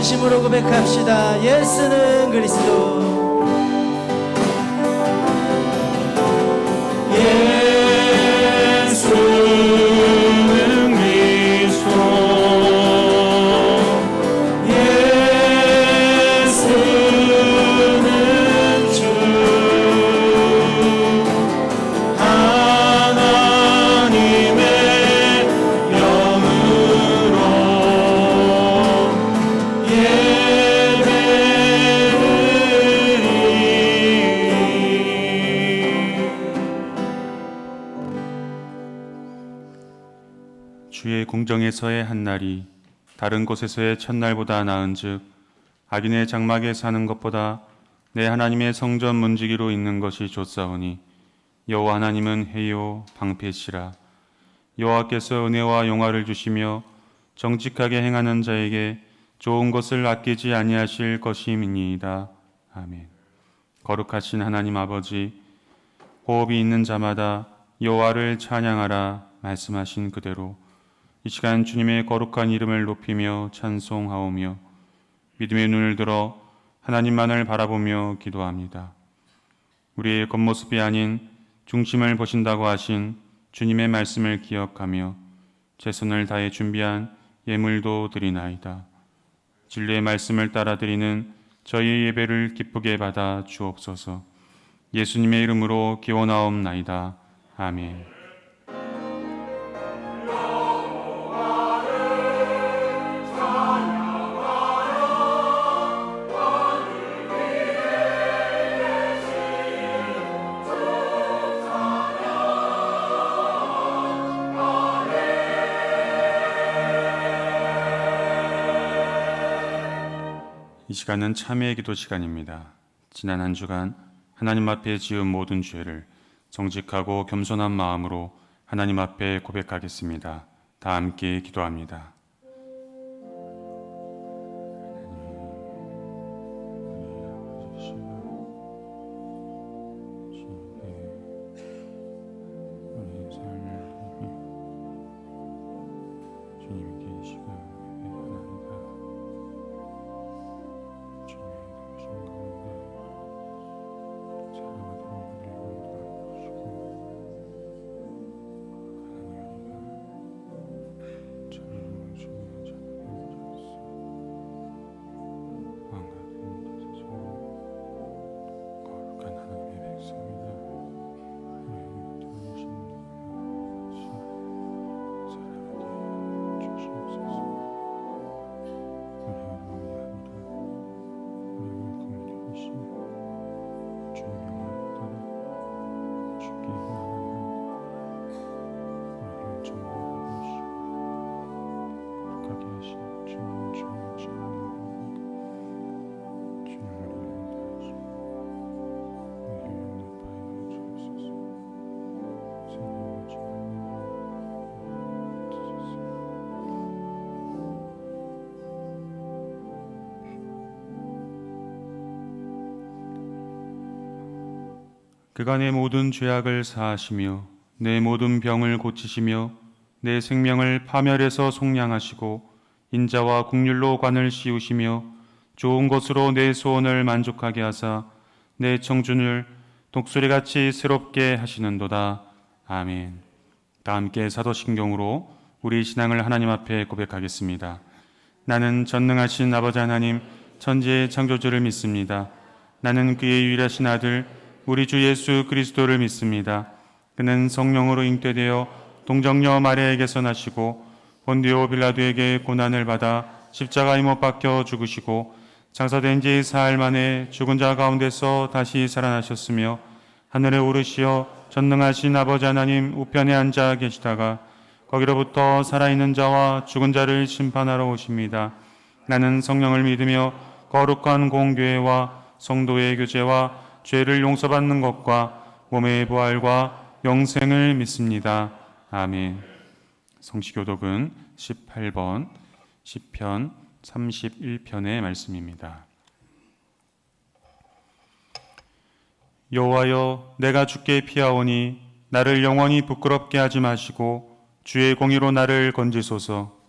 전심으로 고백합시다. 예수는 그리스도. 예수는 그리스도. 예수는 주. 하나님의 영으로 주의 궁정에서의 한날이 다른 곳에서의 첫날보다 나은즉 악인의 장막에 사는 것보다 내 하나님의 성전 문지기로 있는 것이 좋사오니 여호와 하나님은 해요 방패시라. 여호와께서 은혜와 영화를 주시며 정직하게 행하는 자에게 좋은 것을 아끼지 아니하실 것임이니이다. 아멘. 거룩하신 하나님 아버지, 호흡이 있는 자마다 여호와를 찬양하라 말씀하신 그대로 이 시간 주님의 거룩한 이름을 높이며 찬송하오며 믿음의 눈을 들어 하나님만을 바라보며 기도합니다. 우리의 겉모습이 아닌 중심을 보신다고 하신 주님의 말씀을 기억하며 최선을 다해 준비한 예물도 드리나이다. 진리의 말씀을 따라 드리는 저희의 예배를 기쁘게 받아 주옵소서. 예수님의 이름으로 기원하옵나이다. 아멘. 이 시간은 참회의 기도 시간입니다. 지난 한 주간 하나님 앞에 지은 모든 죄를 정직하고 겸손한 마음으로 하나님 앞에 고백하겠습니다. 다 함께 기도합니다. 그가 내 모든 죄악을 사하시며 내 모든 병을 고치시며 내 생명을 파멸해서 속량하시고 인자와 국률로 관을 씌우시며 좋은 것으로 내 소원을 만족하게 하사 내 청춘을 독수리같이 새롭게 하시는도다. 아멘. 다 함께 사도신경으로 우리 신앙을 하나님 앞에 고백하겠습니다. 나는 전능하신 아버지 하나님 천지의 창조주를 믿습니다. 나는 그의 유일하신 아들 우리 주 예수 그리스도를 믿습니다. 그는 성령으로 잉태되어 동정녀 마리아에게서 나시고 본디오 빌라도에게 고난을 받아 십자가에 못 박혀 죽으시고 장사된 지 사흘 만에 죽은 자 가운데서 다시 살아나셨으며 하늘에 오르시어 전능하신 아버지 하나님 우편에 앉아 계시다가 거기로부터 살아있는 자와 죽은 자를 심판하러 오십니다. 나는 성령을 믿으며 거룩한 공교회와 성도의 교제와 죄를 용서받는 것과 몸의 부활과 영생을 믿습니다. 아멘. 성시교독은 18번 시편 31편의 말씀입니다. 여호와여, 내가 주께 피하오니 나를 영원히 부끄럽게 하지 마시고 주의 공의로 나를 건지소서.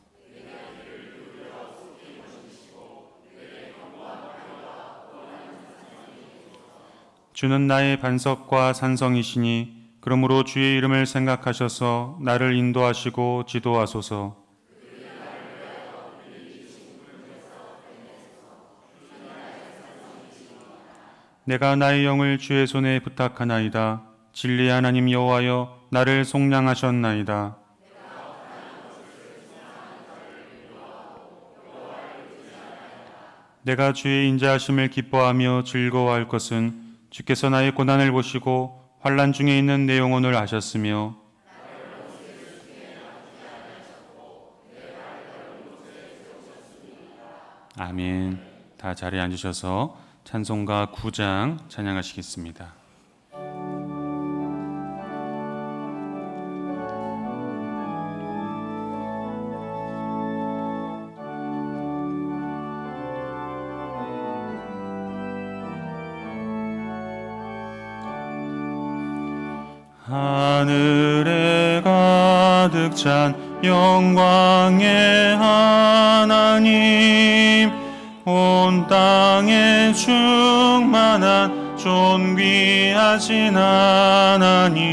주는 나의 반석과 산성이시니 그러므로 주의 이름을 생각하셔서 나를 인도하시고 지도하소서. 내가 나의 영을 주의 손에 부탁하나이다. 진리의 하나님 여호와여, 나를 속량하셨나이다. 내가 주의 인자하심을 기뻐하며 즐거워할 것은 주께서 나의 고난을 보시고 환난 중에 있는 내 영혼을 아셨으며 아멘. 다 자리에 앉으셔서 찬송가 9장 찬양하시겠습니다. 하늘에 가득 찬 영광의 하나님, 온 땅에 충만한 존귀하신 하나님,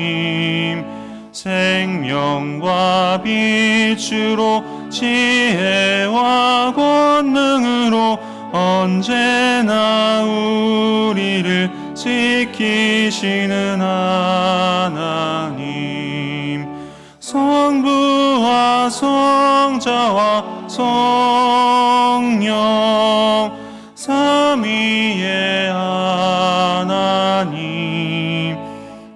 생명과 빛으로 지혜와 권능으로 언제나 우리를 지키시는 하나님, 성부와 성자와 성령 삼위의 하나님,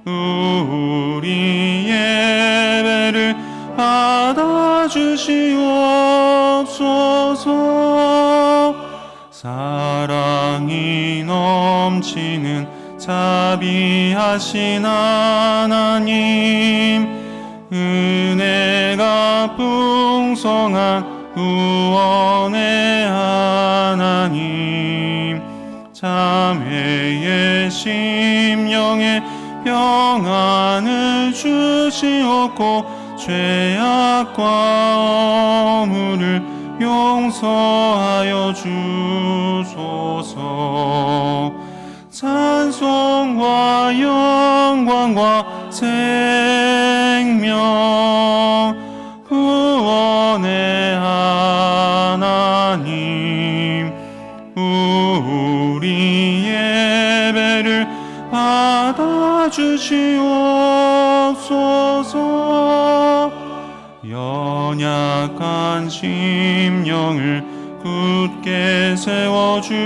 우리 예배를 받아주시옵소서. 사랑이 넘치는 자비하신 하나님, 은혜가 풍성한 구원의 하나님, 자매의 심령에 평안을 주시옵고 죄악과 어물을 용서하여 주소서. 찬송과 영광과 생명 구원의 하나님, 우리 예배를 받아주시옵소서. 연약한 심령을 굳게 세워주시고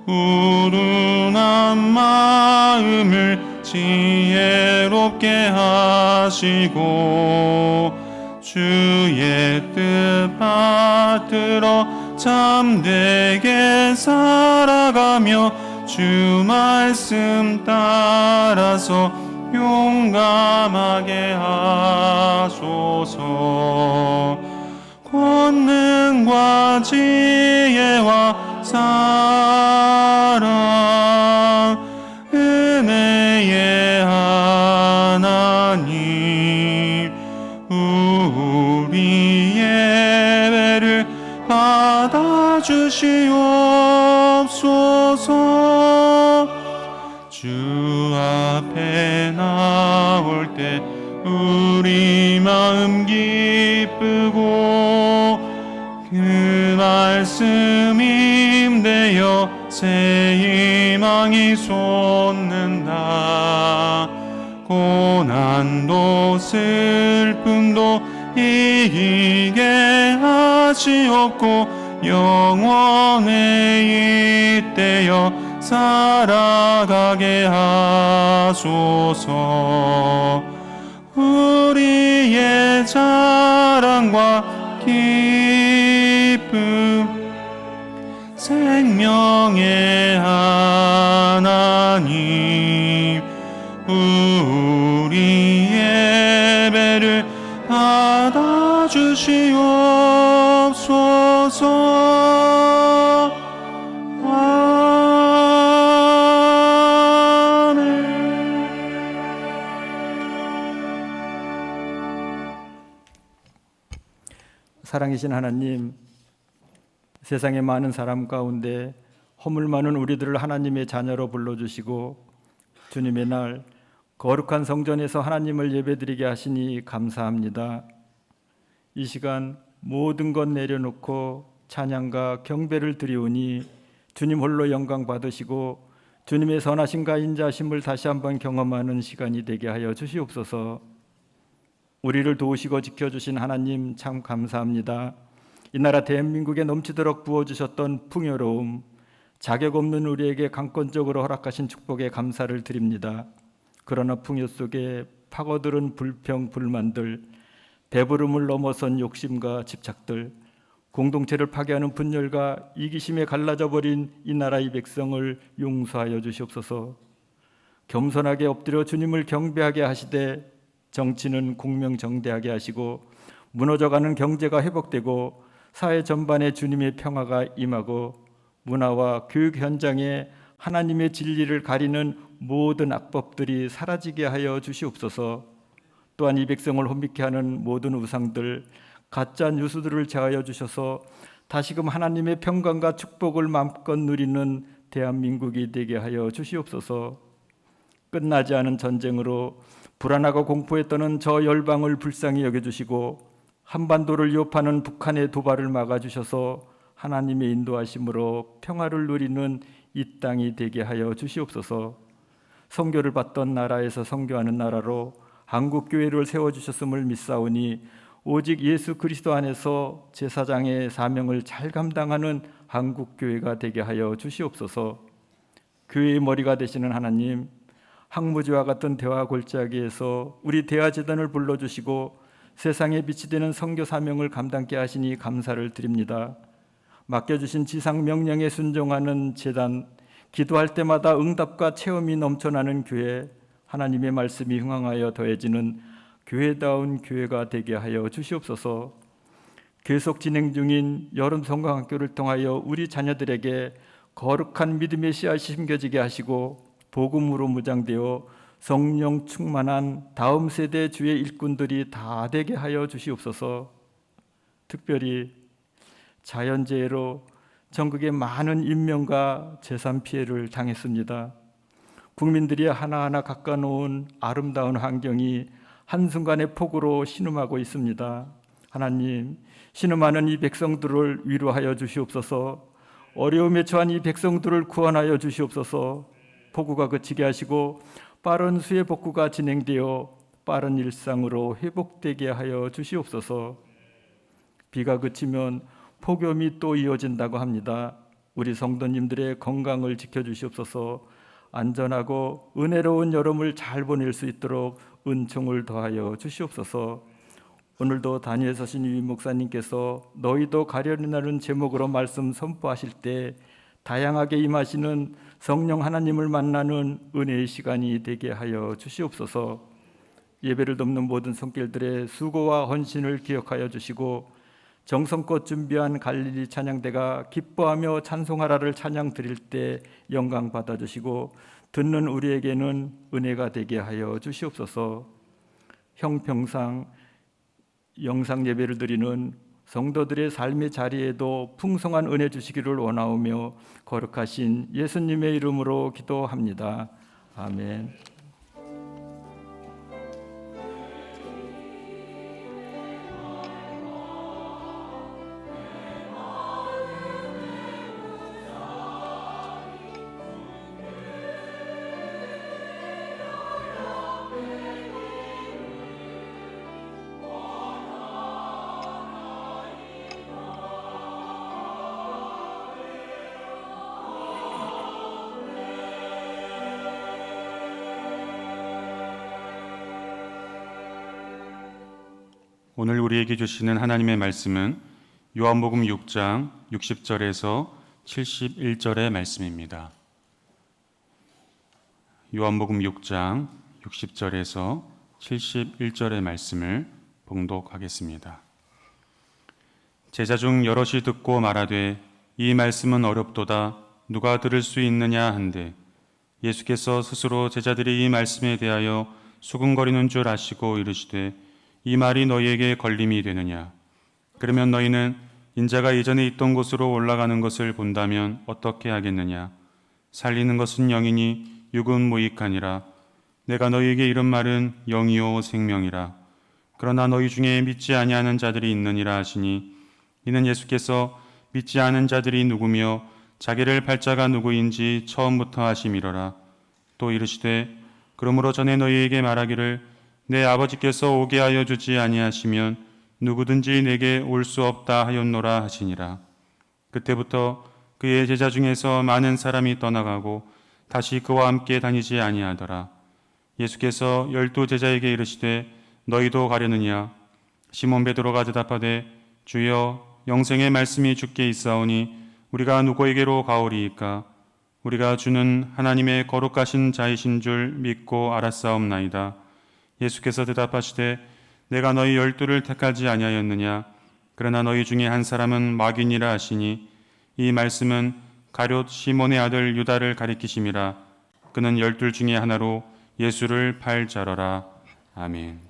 우둔한 마음을 지혜롭게 하시고 주의 뜻 받들어 참되게 살아가며 주 말씀 따라서 용감하게 하소서. 권능과 지혜와 사랑 은혜의 하나님, 우리 예배를 받아주시옵소서. 주 앞에 나올 때 우리 마음 기쁘고 그 말씀 임되어 새 희망이 솟는다. 고난도 슬픔도 이기게 하시옵고 영원에 잇대어 살아가게 하소서. 우리의 자랑과 기쁨 생명의 하나님, 우리 예배를 받아주시옵소서. 사랑이신 하나님, 세상의 많은 사람 가운데 허물 많은 우리들을 하나님의 자녀로 불러주시고 주님의 날 거룩한 성전에서 하나님을 예배드리게 하시니 감사합니다. 이 시간 모든 것 내려놓고 찬양과 경배를 드리오니 주님 홀로 영광 받으시고 주님의 선하심과 인자하심을 다시 한번 경험하는 시간이 되게 하여 주시옵소서. 우리를 도우시고 지켜주신 하나님 참 감사합니다. 이 나라 대한민국에 넘치도록 부어주셨던 풍요로움, 자격 없는 우리에게 강권적으로 허락하신 축복에 감사를 드립니다. 그러나 풍요 속에 파고들은 불평, 불만들, 배부름을 넘어선 욕심과 집착들, 공동체를 파괴하는 분열과 이기심에 갈라져 버린 이 나라의 백성을 용서하여 주시옵소서. 겸손하게 엎드려 주님을 경배하게 하시되 정치는 공명정대하게 하시고 무너져가는 경제가 회복되고 사회 전반에 주님의 평화가 임하고 문화와 교육 현장에 하나님의 진리를 가리는 모든 악법들이 사라지게 하여 주시옵소서. 또한 이 백성을 혼미케 하는 모든 우상들, 가짜 뉴스들을 제하여 주셔서 다시금 하나님의 평강과 축복을 마음껏 누리는 대한민국이 되게 하여 주시옵소서. 끝나지 않은 전쟁으로 불안하고 공포에 떠는 저 열방을 불쌍히 여겨주시고 한반도를 위협하는 북한의 도발을 막아주셔서 하나님의 인도하심으로 평화를 누리는 이 땅이 되게 하여 주시옵소서. 선교를 받던 나라에서 선교하는 나라로 한국교회를 세워주셨음을 믿사오니 오직 예수 그리스도 안에서 제사장의 사명을 잘 감당하는 한국교회가 되게 하여 주시옵소서. 교회의 머리가 되시는 하나님, 항무지와 같은 대화 골짜기에서 우리 대화재단을 불러주시고 세상에 빛이 되는 선교 사명을 감당케 하시니 감사를 드립니다. 맡겨주신 지상 명령에 순종하는 재단, 기도할 때마다 응답과 체험이 넘쳐나는 교회, 하나님의 말씀이 흥황하여 더해지는 교회다운 교회가 되게 하여 주시옵소서. 계속 진행 중인 여름 성강학교를 통하여 우리 자녀들에게 거룩한 믿음의 씨앗이 심겨지게 하시고 복음으로 무장되어 성령 충만한 다음 세대 주의 일꾼들이 다 되게 하여 주시옵소서. 특별히 자연재해로 전국에 많은 인명과 재산 피해를 당했습니다. 국민들이 하나하나 깎아놓은 아름다운 환경이 한순간의 폭우로 신음하고 있습니다. 하나님, 신음하는 이 백성들을 위로하여 주시옵소서. 어려움에 처한 이 백성들을 구원하여 주시옵소서. 폭우가 그치게 하시고 빠른 수해 복구가 진행되어 빠른 일상으로 회복되게 하여 주시옵소서. 비가 그치면 폭염이 또 이어진다고 합니다. 우리 성도님들의 건강을 지켜주시옵소서. 안전하고 은혜로운 여름을 잘 보낼 수 있도록 은총을 더하여 주시옵소서. 오늘도 단위에 서신 유 목사님께서 너희도 가련이라는 제목으로 말씀 선포하실 때 다양하게 임하시는 성령 하나님을 만나는 은혜의 시간이 되게 하여 주시옵소서. 예배를 돕는 모든 손길들의 수고와 헌신을 기억하여 주시고 정성껏 준비한 갈릴리 찬양대가 기뻐하며 찬송하라를 찬양 드릴 때 영광 받아주시고 듣는 우리에게는 은혜가 되게 하여 주시옵소서. 형평상 영상 예배를 드리는 성도들의 삶의 자리에도 풍성한 은혜 주시기를 원하오며 거룩하신 예수님의 이름으로 기도합니다. 아멘. 오늘 우리에게 주시는 하나님의 말씀은 요한복음 6장 60절에서 71절의 말씀입니다. 요한복음 6장 60절에서 71절의 말씀을 봉독하겠습니다. 제자 중 여럿이 듣고 말하되 이 말씀은 어렵도다 누가 들을 수 있느냐 한데 예수께서 스스로 제자들이 이 말씀에 대하여 수군거리는 줄 아시고 이르시되 이 말이 너희에게 걸림이 되느냐? 그러면 너희는 인자가 예전에 있던 곳으로 올라가는 것을 본다면 어떻게 하겠느냐? 살리는 것은 영이니 육은 무익하니라. 내가 너희에게 이런 말은 영이요 생명이라. 그러나 너희 중에 믿지 아니하는 자들이 있느니라 하시니, 이는 예수께서 믿지 않은 자들이 누구며 자기를 팔자가 누구인지 처음부터 하심이로라. 또 이르시되, 그러므로 전에 너희에게 말하기를 내 아버지께서 오게 하여 주지 아니하시면 누구든지 내게 올 수 없다 하였노라 하시니라. 그때부터 그의 제자 중에서 많은 사람이 떠나가고 다시 그와 함께 다니지 아니하더라. 예수께서 12 제자에게 이르시되 너희도 가려느냐? 시몬 베드로가 대답하되 주여, 영생의 말씀이 주께 있사오니 우리가 누구에게로 가오리이까? 우리가 주는 하나님의 거룩하신 자이신 줄 믿고 알았사옵나이다. 예수께서 대답하시되 내가 너희 12를 택하지 아니하였느냐? 그러나 너희 중에 한 사람은 마귀니라 하시니, 이 말씀은 가룟 시몬의 아들 유다를 가리키심이라. 그는 12 중에 하나로 예수를 팔 자러라. 아멘.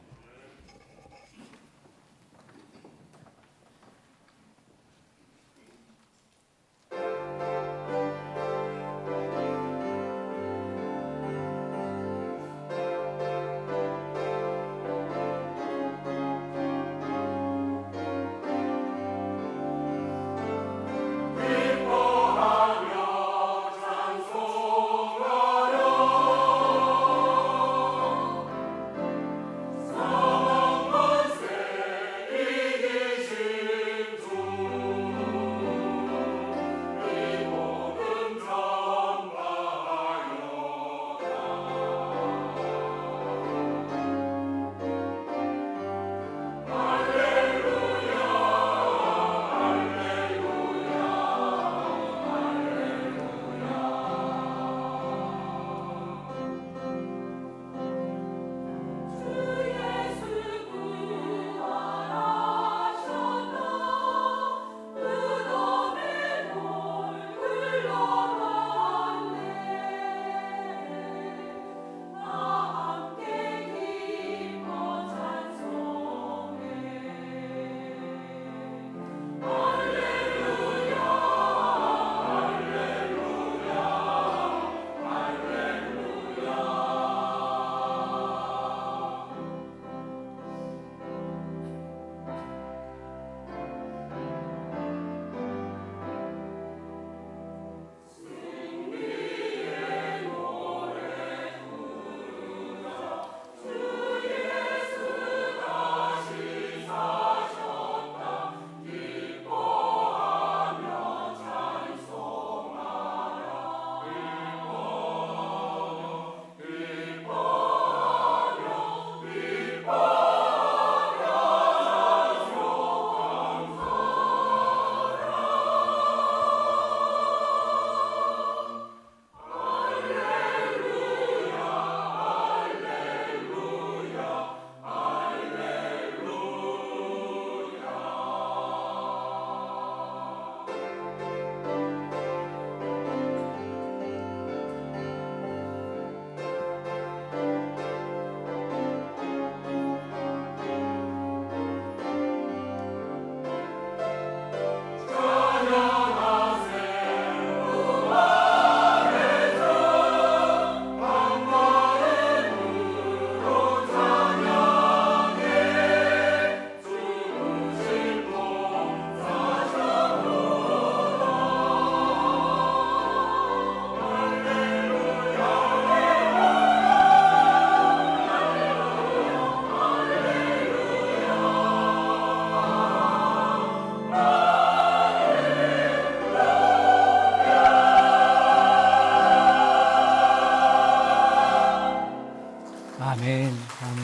아멘, 아멘.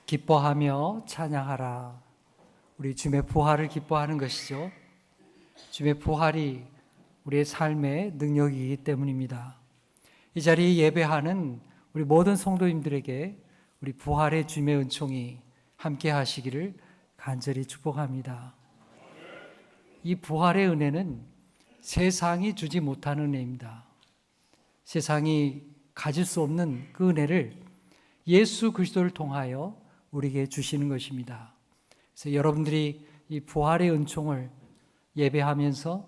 기뻐하며 찬양하라. 우리 주님의 부활을 기뻐하는 것이죠. 주님의 부활이 우리의 삶의 능력이기 때문입니다. 이 자리에 예배하는 우리 모든 성도님들에게 우리 부활의 주님의 은총이 함께 하시기를 간절히 축복합니다. 이 부활의 은혜는 세상이 주지 못하는 은혜입니다. 세상이 가질 수 없는 그 은혜를 예수 그리스도를 통하여 우리에게 주시는 것입니다. 그래서 여러분들이 이 부활의 은총을 예배하면서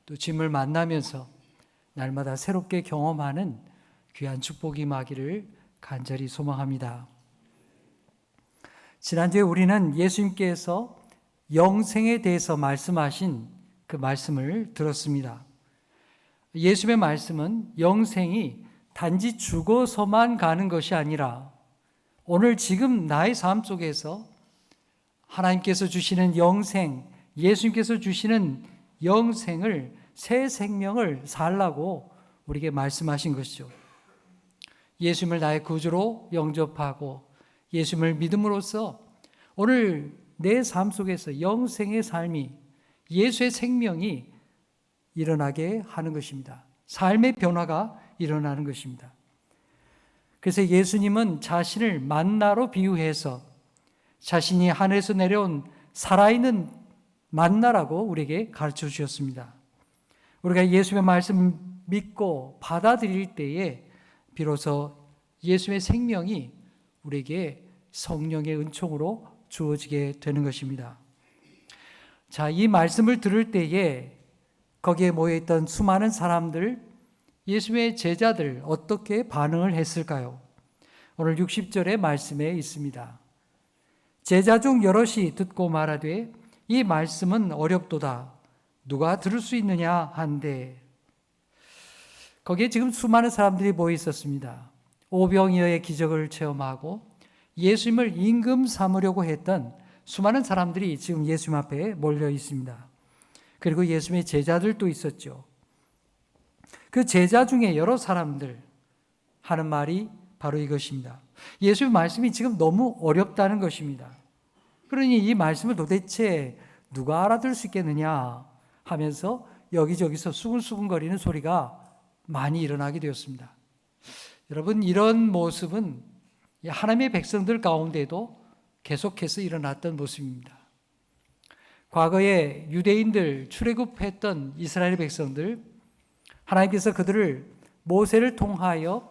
또 주님을 만나면서 날마다 새롭게 경험하는 귀한 축복이 임하기를 간절히 소망합니다. 지난주에 우리는 예수님께서 영생에 대해서 말씀하신 그 말씀을 들었습니다. 예수님의 말씀은 영생이 단지 죽어서만 가는 것이 아니라 오늘 지금 나의 삶 속에서 하나님께서 주시는 영생, 예수님께서 주시는 영생을, 새 생명을 살라고 우리에게 말씀하신 것이죠. 예수님을 나의 구주로 영접하고 예수님을 믿음으로써 오늘 내 삶 속에서 영생의 삶이, 예수의 생명이 일어나게 하는 것입니다. 삶의 변화가 일어나는 것입니다. 그래서 예수님은 자신을 만나로 비유해서 자신이 하늘에서 내려온 살아있는 만나라고 우리에게 가르쳐 주셨습니다. 우리가 예수님의 말씀 믿고 받아들일 때에 비로소 예수님의 생명이 우리에게 성령의 은총으로 주어지게 되는 것입니다. 자, 이 말씀을 들을 때에 거기에 모여있던 수많은 사람들, 예수님의 제자들 어떻게 반응을 했을까요? 오늘 60절의 말씀에 있습니다. 제자 중 여럿이 듣고 말하되 이 말씀은 어렵도다. 누가 들을 수 있느냐 한데, 거기에 지금 수많은 사람들이 모여 있었습니다. 오병이어의 기적을 체험하고 예수님을 임금 삼으려고 했던 수많은 사람들이 지금 예수님 앞에 몰려 있습니다. 그리고 예수님의 제자들도 있었죠. 그 제자 중에 여러 사람들 하는 말이 바로 이것입니다. 예수의 말씀이 지금 너무 어렵다는 것입니다. 그러니 이 말씀을 도대체 누가 알아들 수 있겠느냐 하면서 여기저기서 수근수근거리는 소리가 많이 일어나게 되었습니다. 여러분, 이런 모습은 하나님의 백성들 가운데도 계속해서 일어났던 모습입니다. 과거에 유대인들 출애굽했던 이스라엘 백성들, 하나님께서 그들을 모세를 통하여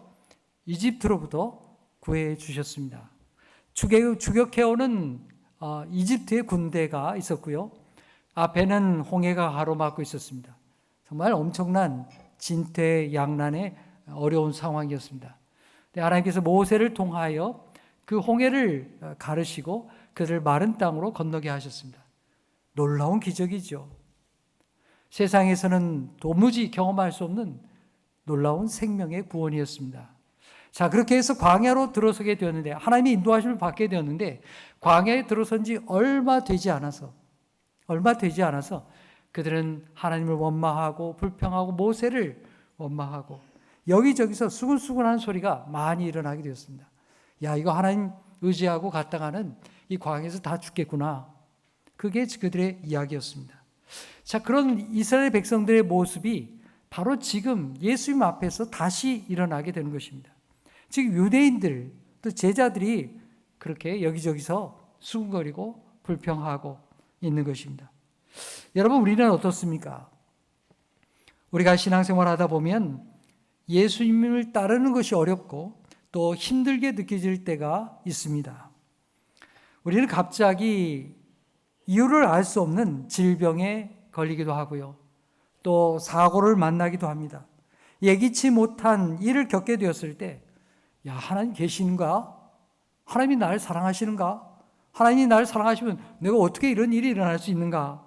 이집트로부터 구해 주셨습니다. 추격해오는 이집트의 군대가 있었고요. 앞에는 홍해가 가로막고 있었습니다. 정말 엄청난 진퇴양난의 어려운 상황이었습니다. 하나님께서 모세를 통하여 그 홍해를 가르시고 그들을 마른 땅으로 건너게 하셨습니다. 놀라운 기적이죠. 세상에서는 도무지 경험할 수 없는 놀라운 생명의 구원이었습니다. 자, 그렇게 해서 광야로 들어서게 되었는데, 하나님의 인도하심을 받게 되었는데, 광야에 들어선 지 얼마 되지 않아서 그들은 하나님을 원망하고 불평하고 모세를 원망하고 여기저기서 수근수근한 소리가 많이 일어나게 되었습니다. 야, 이거 하나님 의지하고 갔다가는 이 광야에서 다 죽겠구나. 그게 그들의 이야기였습니다. 자, 그런 이스라엘 백성들의 모습이 바로 지금 예수님 앞에서 다시 일어나게 되는 것입니다. 지금 유대인들, 또 제자들이 그렇게 여기저기서 수군거리고 불평하고 있는 것입니다. 여러분, 우리는 어떻습니까? 우리가 신앙생활 하다 보면 예수님을 따르는 것이 어렵고 또 힘들게 느껴질 때가 있습니다. 우리는 갑자기 이유를 알 수 없는 질병에 걸리기도 하고요. 또 사고를 만나기도 합니다. 예기치 못한 일을 겪게 되었을 때, 야, 하나님 계시는가? 하나님이 나를 사랑하시는가? 하나님이 나를 사랑하시면 내가 어떻게 이런 일이 일어날 수 있는가?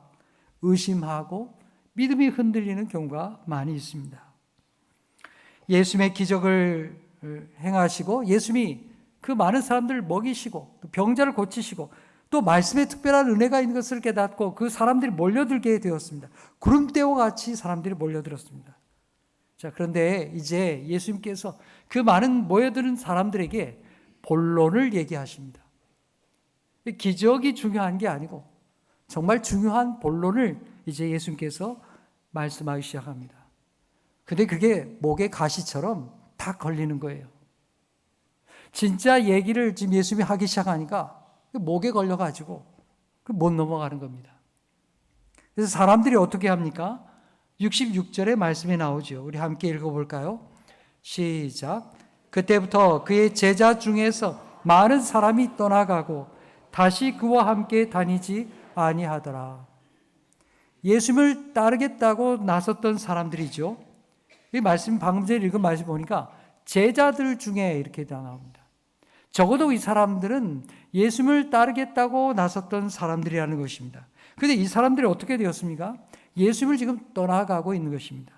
의심하고 믿음이 흔들리는 경우가 많이 있습니다. 예수님의 기적을 행하시고 예수님이 그 많은 사람들을 먹이시고 또 병자를 고치시고 또 말씀에 특별한 은혜가 있는 것을 깨닫고 그 사람들이 몰려들게 되었습니다. 구름대와 같이 사람들이 몰려들었습니다. 자, 그런데 이제 예수님께서 그 많은 모여드는 사람들에게 본론을 얘기하십니다. 기적이 중요한 게 아니고 정말 중요한 본론을 이제 예수님께서 말씀하기 시작합니다. 근데 그게 목에 가시처럼 다 걸리는 거예요. 진짜 얘기를 지금 예수님이 하기 시작하니까 목에 걸려가지고 못 넘어가는 겁니다. 그래서 사람들이 어떻게 합니까? 66절의 말씀에 나오죠. 우리 함께 읽어볼까요? 시작. 그때부터 그의 제자 중에서 많은 사람이 떠나가고 다시 그와 함께 다니지 아니하더라. 예수님을 따르겠다고 나섰던 사람들이죠. 이 말씀, 방금 전에 읽은 말씀 보니까 제자들 중에 이렇게 나옵니다. 적어도 이 사람들은 예수님을 따르겠다고 나섰던 사람들이라는 것입니다. 그런데 이 사람들이 어떻게 되었습니까? 예수님을 지금 떠나가고 있는 것입니다.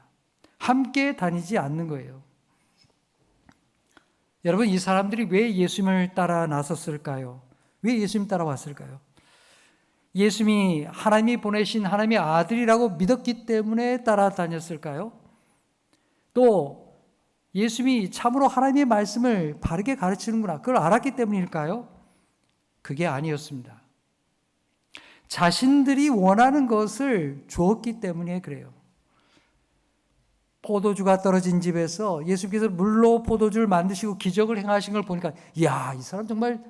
함께 다니지 않는 거예요. 여러분, 이 사람들이 왜 예수님을 따라 나섰을까요? 왜 예수님 따라왔을까요? 예수님이 하나님이 보내신 하나님의 아들이라고 믿었기 때문에 따라다녔을까요? 또 예수님이 참으로 하나님의 말씀을 바르게 가르치는구나, 그걸 알았기 때문일까요? 그게 아니었습니다. 자신들이 원하는 것을 주었기 때문에 그래요. 포도주가 떨어진 집에서 예수께서 물로 포도주를 만드시고 기적을 행하신 걸 보니까, 이야, 이 사람 정말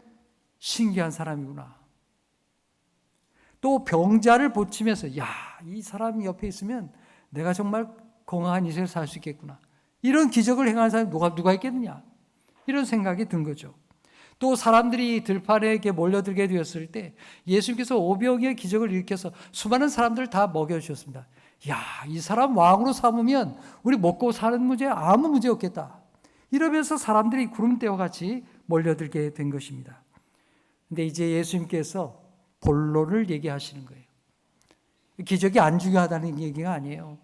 신기한 사람이구나. 또 병자를 고치면서, 야, 이 사람이 옆에 있으면 내가 정말 건강한 인생을 살 수 있겠구나. 이런 기적을 행하는 사람이 누가 있겠느냐. 이런 생각이 든 거죠. 또 사람들이 들판에게 몰려들게 되었을 때 예수님께서 오병이의 기적을 일으켜서 수많은 사람들을 다 먹여주셨습니다. 야, 이 사람 왕으로 삼으면 우리 먹고 사는 문제 아무 문제 없겠다. 이러면서 사람들이 구름대와 같이 몰려들게 된 것입니다. 근데 이제 예수님께서 본론을 얘기하시는 거예요. 기적이 안 중요하다는 얘기가 아니에요.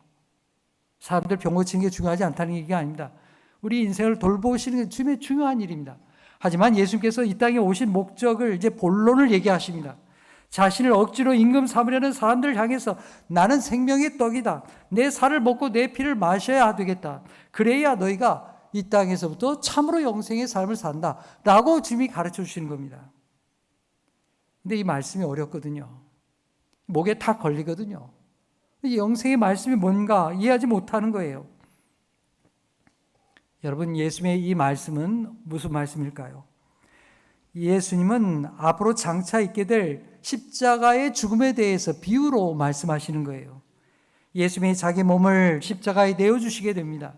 사람들 병 고치는 게 중요하지 않다는 얘기가 아닙니다. 우리 인생을 돌보시는 게 주님의 중요한 일입니다. 하지만 예수님께서 이 땅에 오신 목적을, 이제 본론을 얘기하십니다. 자신을 억지로 임금 삼으려는 사람들을 향해서 나는 생명의 떡이다. 내 살을 먹고 내 피를 마셔야 되겠다. 그래야 너희가 이 땅에서부터 참으로 영생의 삶을 산다. 라고 주님이 가르쳐 주시는 겁니다. 근데 이 말씀이 어렵거든요. 목에 탁 걸리거든요. 이 영생의 말씀이 뭔가 이해하지 못하는 거예요. 여러분, 예수님의 이 말씀은 무슨 말씀일까요? 예수님은 앞으로 장차 있게 될 십자가의 죽음에 대해서 비유로 말씀하시는 거예요. 예수님이 자기 몸을 십자가에 내어주시게 됩니다.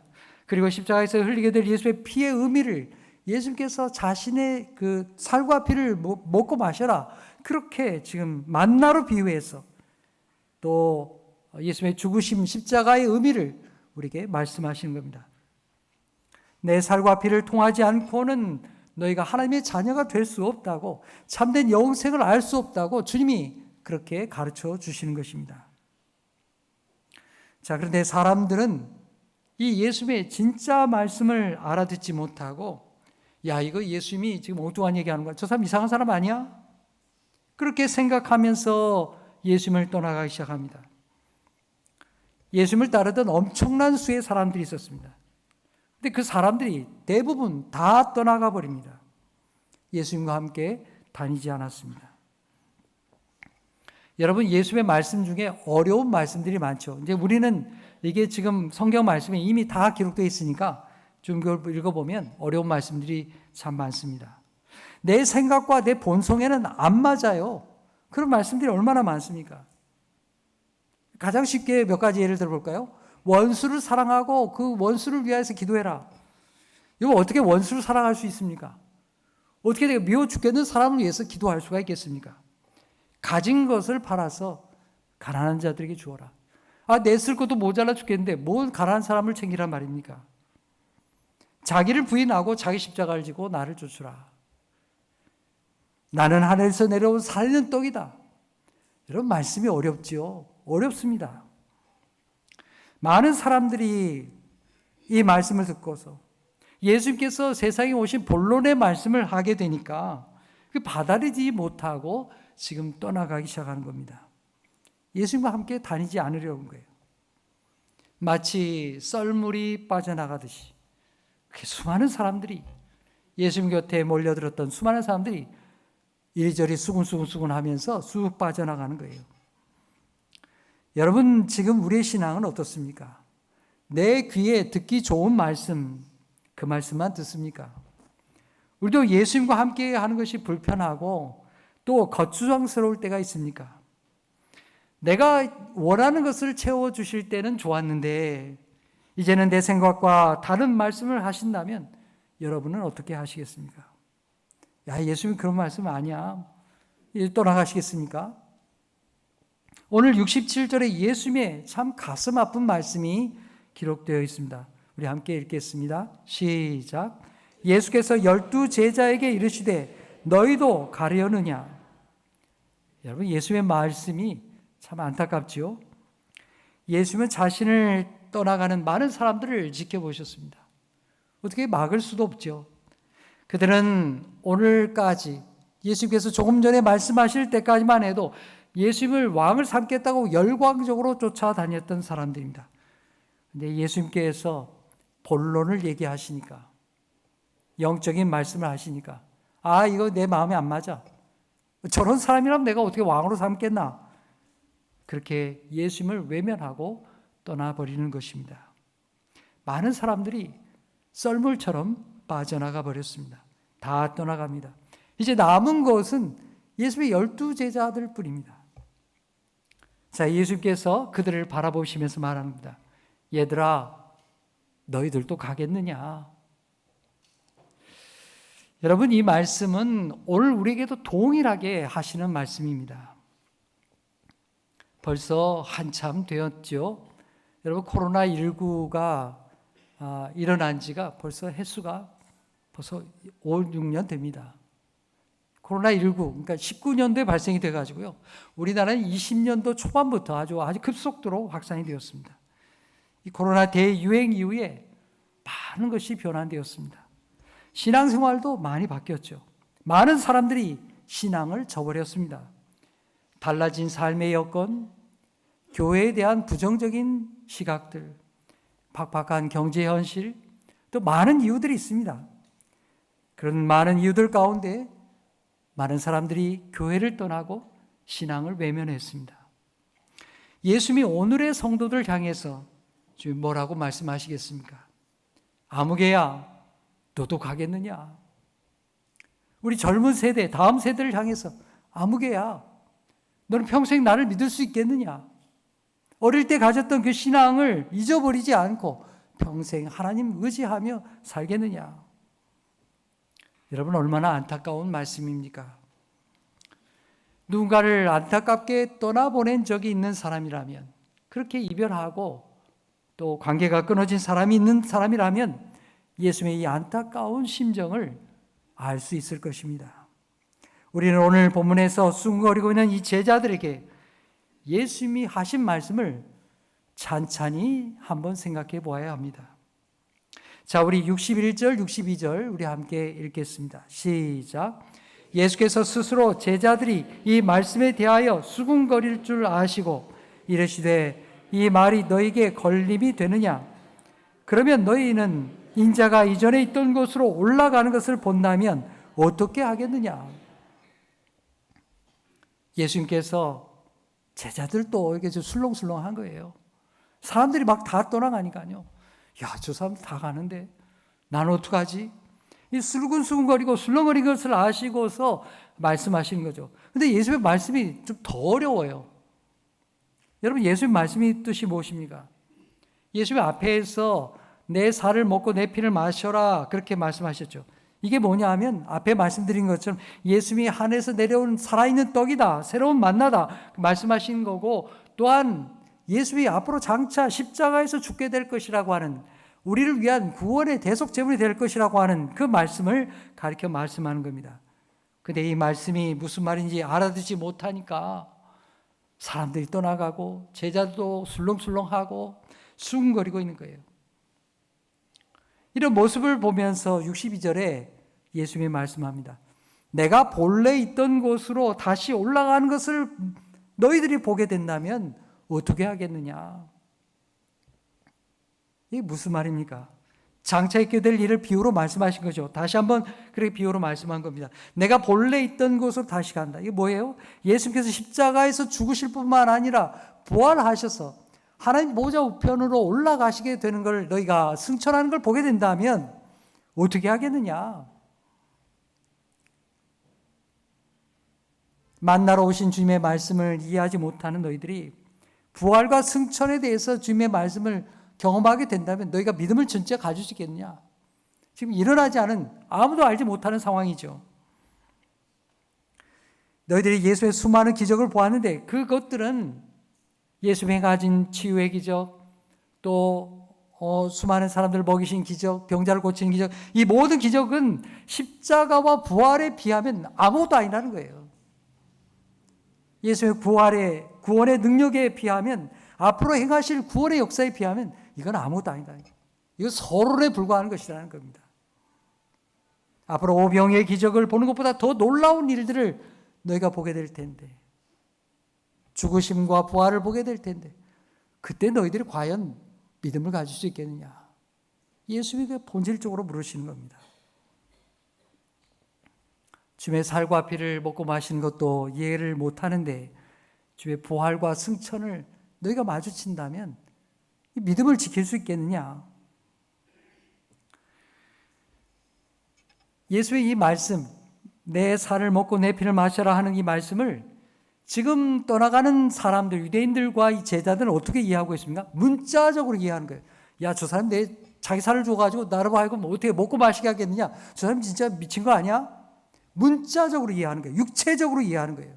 그리고 십자가에서 흘리게 될 예수의 피의 의미를 예수님께서 자신의 그 살과 피를 먹고 마셔라, 그렇게 지금 만나로 비유해서 또 예수님의 죽으심, 십자가의 의미를 우리에게 말씀하시는 겁니다. 내 살과 피를 통하지 않고는 너희가 하나님의 자녀가 될 수 없다고, 참된 영생을 알 수 없다고 주님이 그렇게 가르쳐 주시는 것입니다. 자, 그런데 사람들은 이 예수님의 진짜 말씀을 알아듣지 못하고, 야, 이거 예수님이 지금 엉뚱한 얘기하는 거야. 저 사람 이상한 사람 아니야? 그렇게 생각하면서 예수님을 떠나가기 시작합니다. 예수님을 따르던 엄청난 수의 사람들이 있었습니다. 근데 그 사람들이 대부분 다 떠나가 버립니다. 예수님과 함께 다니지 않았습니다. 여러분, 예수님의 말씀 중에 어려운 말씀들이 많죠. 이제 우리는 이게 지금 성경 말씀에 이미 다 기록되어 있으니까 좀 읽어보면 어려운 말씀들이 참 많습니다. 내 생각과 내 본성에는 안 맞아요. 그런 말씀들이 얼마나 많습니까? 가장 쉽게 몇 가지 예를 들어볼까요? 원수를 사랑하고 그 원수를 위해서 기도해라. 이거 어떻게 원수를 사랑할 수 있습니까? 어떻게 내가 미워 죽겠는 사람을 위해서 기도할 수가 있겠습니까? 가진 것을 팔아서 가난한 자들에게 주어라. 아, 내 쓸 것도 모자라 죽겠는데 뭘 가난한 사람을 챙기란 말입니까? 자기를 부인하고 자기 십자가를 지고 나를 쫓으라. 나는 하늘에서 내려온 살리는 떡이다. 이런 말씀이 어렵지요. 어렵습니다. 많은 사람들이 이 말씀을 듣고서 예수님께서 세상에 오신 본론의 말씀을 하게 되니까 그 받아들이지 못하고 지금 떠나가기 시작하는 겁니다. 예수님과 함께 다니지 않으려는 거예요. 마치 썰물이 빠져나가듯이 수많은 사람들이, 예수님 곁에 몰려들었던 수많은 사람들이 이리저리 수군수군 하면서 쑥 빠져나가는 거예요. 여러분, 지금 우리의 신앙은 어떻습니까? 내 귀에 듣기 좋은 말씀, 그 말씀만 듣습니까? 우리도 예수님과 함께 하는 것이 불편하고 또 거추장스러울 때가 있습니까? 내가 원하는 것을 채워주실 때는 좋았는데 이제는 내 생각과 다른 말씀을 하신다면 여러분은 어떻게 하시겠습니까? 야, 예수님 그런 말씀 아니야. 떠나가시겠습니까? 오늘 67절에 예수님의 참 가슴 아픈 말씀이 기록되어 있습니다. 우리 함께 읽겠습니다. 시작. 예수께서 12 제자에게 이르시되 너희도 가려느냐? 여러분, 예수님의 말씀이 참 안타깝지요. 예수님은 자신을 떠나가는 많은 사람들을 지켜보셨습니다. 어떻게 막을 수도 없죠. 그들은 오늘까지 예수님께서 조금 전에 말씀하실 때까지만 해도 예수님을 왕을 삼겠다고 열광적으로 쫓아다녔던 사람들입니다. 근데 예수님께서 본론을 얘기하시니까, 영적인 말씀을 하시니까, 아, 이거 내 마음에 안 맞아. 저런 사람이라면 내가 어떻게 왕으로 삼겠나? 그렇게 예수님을 외면하고 떠나버리는 것입니다. 많은 사람들이 썰물처럼 빠져나가 버렸습니다. 다 떠나갑니다. 이제 남은 것은 예수의 12 제자들 뿐입니다. 자, 예수께서 그들을 바라보시면서 말합니다. 얘들아, 너희들도 가겠느냐? 여러분, 이 말씀은 오늘 우리에게도 동일하게 하시는 말씀입니다. 벌써 한참 되었죠. 여러분, 코로나19가 일어난 지가 벌써 횟수가 벌써 5, 6년 됩니다. 코로나19, 그러니까 19년도에 발생이 돼가지고요. 우리나라는 20년도 초반부터 아주 급속도로 확산이 되었습니다. 이 코로나 대유행 이후에 많은 것이 변환되었습니다. 신앙생활도 많이 바뀌었죠. 많은 사람들이 신앙을 저버렸습니다. 달라진 삶의 여건, 교회에 대한 부정적인 시각들, 팍팍한 경제 현실, 또 많은 이유들이 있습니다. 그런 많은 이유들 가운데 많은 사람들이 교회를 떠나고 신앙을 외면했습니다. 예수님이 오늘의 성도들 향해서 지금 뭐라고 말씀하시겠습니까? 아무개야, 너도 가겠느냐? 우리 젊은 세대, 다음 세대를 향해서 아무개야, 너는 평생 나를 믿을 수 있겠느냐? 어릴 때 가졌던 그 신앙을 잊어버리지 않고 평생 하나님 의지하며 살겠느냐? 여러분, 얼마나 안타까운 말씀입니까? 누군가를 안타깝게 떠나보낸 적이 있는 사람이라면, 그렇게 이별하고 또 관계가 끊어진 사람이 있는 사람이라면 예수님의 이 안타까운 심정을 알 수 있을 것입니다. 우리는 오늘 본문에서 숭거리고 있는 이 제자들에게 예수님이 하신 말씀을 찬찬히 한번 생각해 보아야 합니다. 자, 우리 61절, 62절 우리 함께 읽겠습니다. 시작. 예수께서 스스로 제자들이 이 말씀에 대하여 수군거릴 줄 아시고 이르시되 이 말이 너에게 걸림이 되느냐? 그러면 너희는 인자가 이전에 있던 곳으로 올라가는 것을 본다면 어떻게 하겠느냐? 예수님께서 제자들도 이렇게 술렁술렁한 거예요. 사람들이 막 다 떠나가니까요. 야, 저 사람 다 가는데 난 어떡하지? 이 술근술근거리고 술렁거리는 것을 아시고서 말씀하시는 거죠. 근데 예수님의 말씀이 좀 더 어려워요. 여러분, 예수님 말씀의 뜻이 무엇입니까? 예수님 앞에서 내 살을 먹고 내 피를 마셔라 그렇게 말씀하셨죠. 이게 뭐냐 하면 앞에 말씀드린 것처럼 예수님이 하늘에서 내려온 살아있는 떡이다, 새로운 만나다 말씀하신 거고, 또한 예수님이 앞으로 장차 십자가에서 죽게 될 것이라고 하는, 우리를 위한 구원의 대속 제물이 될 것이라고 하는 그 말씀을 가리켜 말씀하는 겁니다. 근데 이 말씀이 무슨 말인지 알아듣지 못하니까 사람들이 떠나가고 제자도 술렁술렁하고 수군거리고 있는 거예요. 이런 모습을 보면서 62절에 예수님이 말씀합니다. 내가 본래 있던 곳으로 다시 올라가는 것을 너희들이 보게 된다면 어떻게 하겠느냐? 이게 무슨 말입니까? 장차 있게 될 일을 비유로 말씀하신 거죠. 다시 한번 그렇게 비유로 말씀한 겁니다. 내가 본래 있던 곳으로 다시 간다. 이게 뭐예요? 예수님께서 십자가에서 죽으실 뿐만 아니라 부활하셔서 하나님 보좌 우편으로 올라가시게 되는 걸 너희가 승천하는 걸 보게 된다면 어떻게 하겠느냐? 만나러 오신 주님의 말씀을 이해하지 못하는 너희들이 부활과 승천에 대해서 주님의 말씀을 경험하게 된다면 너희가 믿음을 진짜 가질 수 있겠느냐? 지금 일어나지 않은, 아무도 알지 못하는 상황이죠. 너희들이 예수의 수많은 기적을 보았는데 그것들은 예수님이 가진 치유의 기적, 또 수많은 사람들을 먹이신 기적, 병자를 고치는 기적, 이 모든 기적은 십자가와 부활에 비하면 아무것도 아니라는 거예요. 예수의 구원의 능력에 비하면, 앞으로 행하실 구원의 역사에 비하면 이건 아무것도 아니다. 이건 서론에 불과한 것이라는 겁니다. 앞으로 오병이의 기적을 보는 것보다 더 놀라운 일들을 너희가 보게 될 텐데, 죽으심과 부활을 보게 될 텐데, 그때 너희들이 과연 믿음을 가질 수 있겠느냐? 예수님이 본질적으로 물으시는 겁니다. 주의 살과 피를 먹고 마시는 것도 이해를 못하는데 주의 부활과 승천을 너희가 마주친다면 이 믿음을 지킬 수 있겠느냐? 예수의 이 말씀, 내 살을 먹고 내 피를 마셔라 하는 이 말씀을 지금 떠나가는 사람들, 유대인들과 이 제자들은 어떻게 이해하고 있습니까? 문자적으로 이해하는 거예요. 야, 저 사람 자기 살을 줘가지고 나를 하여금 어떻게 먹고 마시게 하겠느냐? 저 사람 진짜 미친 거 아니야? 문자적으로 이해하는 거예요. 육체적으로 이해하는 거예요.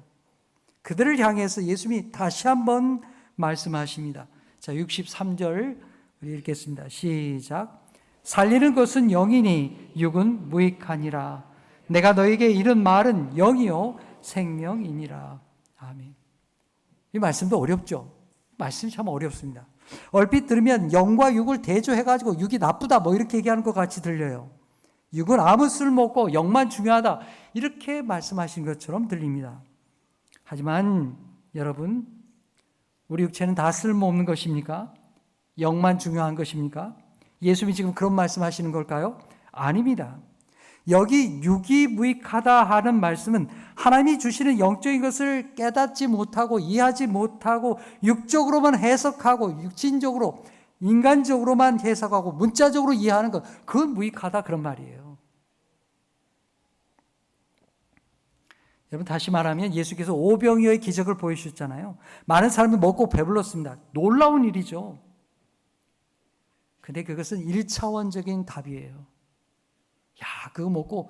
그들을 향해서 예수님이 다시 한번 말씀하십니다. 자, 63절 우리 읽겠습니다. 시작. 살리는 것은 영이니 육은 무익하니라. 내가 너에게 이른 말은 영이요 생명이니라. 아멘. 이 말씀도 어렵죠. 말씀이 참 어렵습니다. 얼핏 들으면 영과 육을 대조해가지고 육이 나쁘다 뭐 이렇게 얘기하는 것 같이 들려요. 육은 아무 쓸모없고 영만 중요하다 이렇게 말씀하신 것처럼 들립니다. 하지만 여러분, 우리 육체는 다 쓸모없는 것입니까? 영만 중요한 것입니까? 예수님이 지금 그런 말씀하시는 걸까요? 아닙니다. 여기 육이 무익하다 하는 말씀은 하나님이 주시는 영적인 것을 깨닫지 못하고 이해하지 못하고 육적으로만 해석하고 육신적으로 인간적으로만 해석하고 문자적으로 이해하는 것, 그건 무익하다 그런 말이에요. 여러분, 다시 말하면 예수께서 오병이어의 기적을 보여주셨잖아요. 많은 사람이 먹고 배불렀습니다. 놀라운 일이죠. 근데 그것은 1차원적인 답이에요. 야, 그거 먹고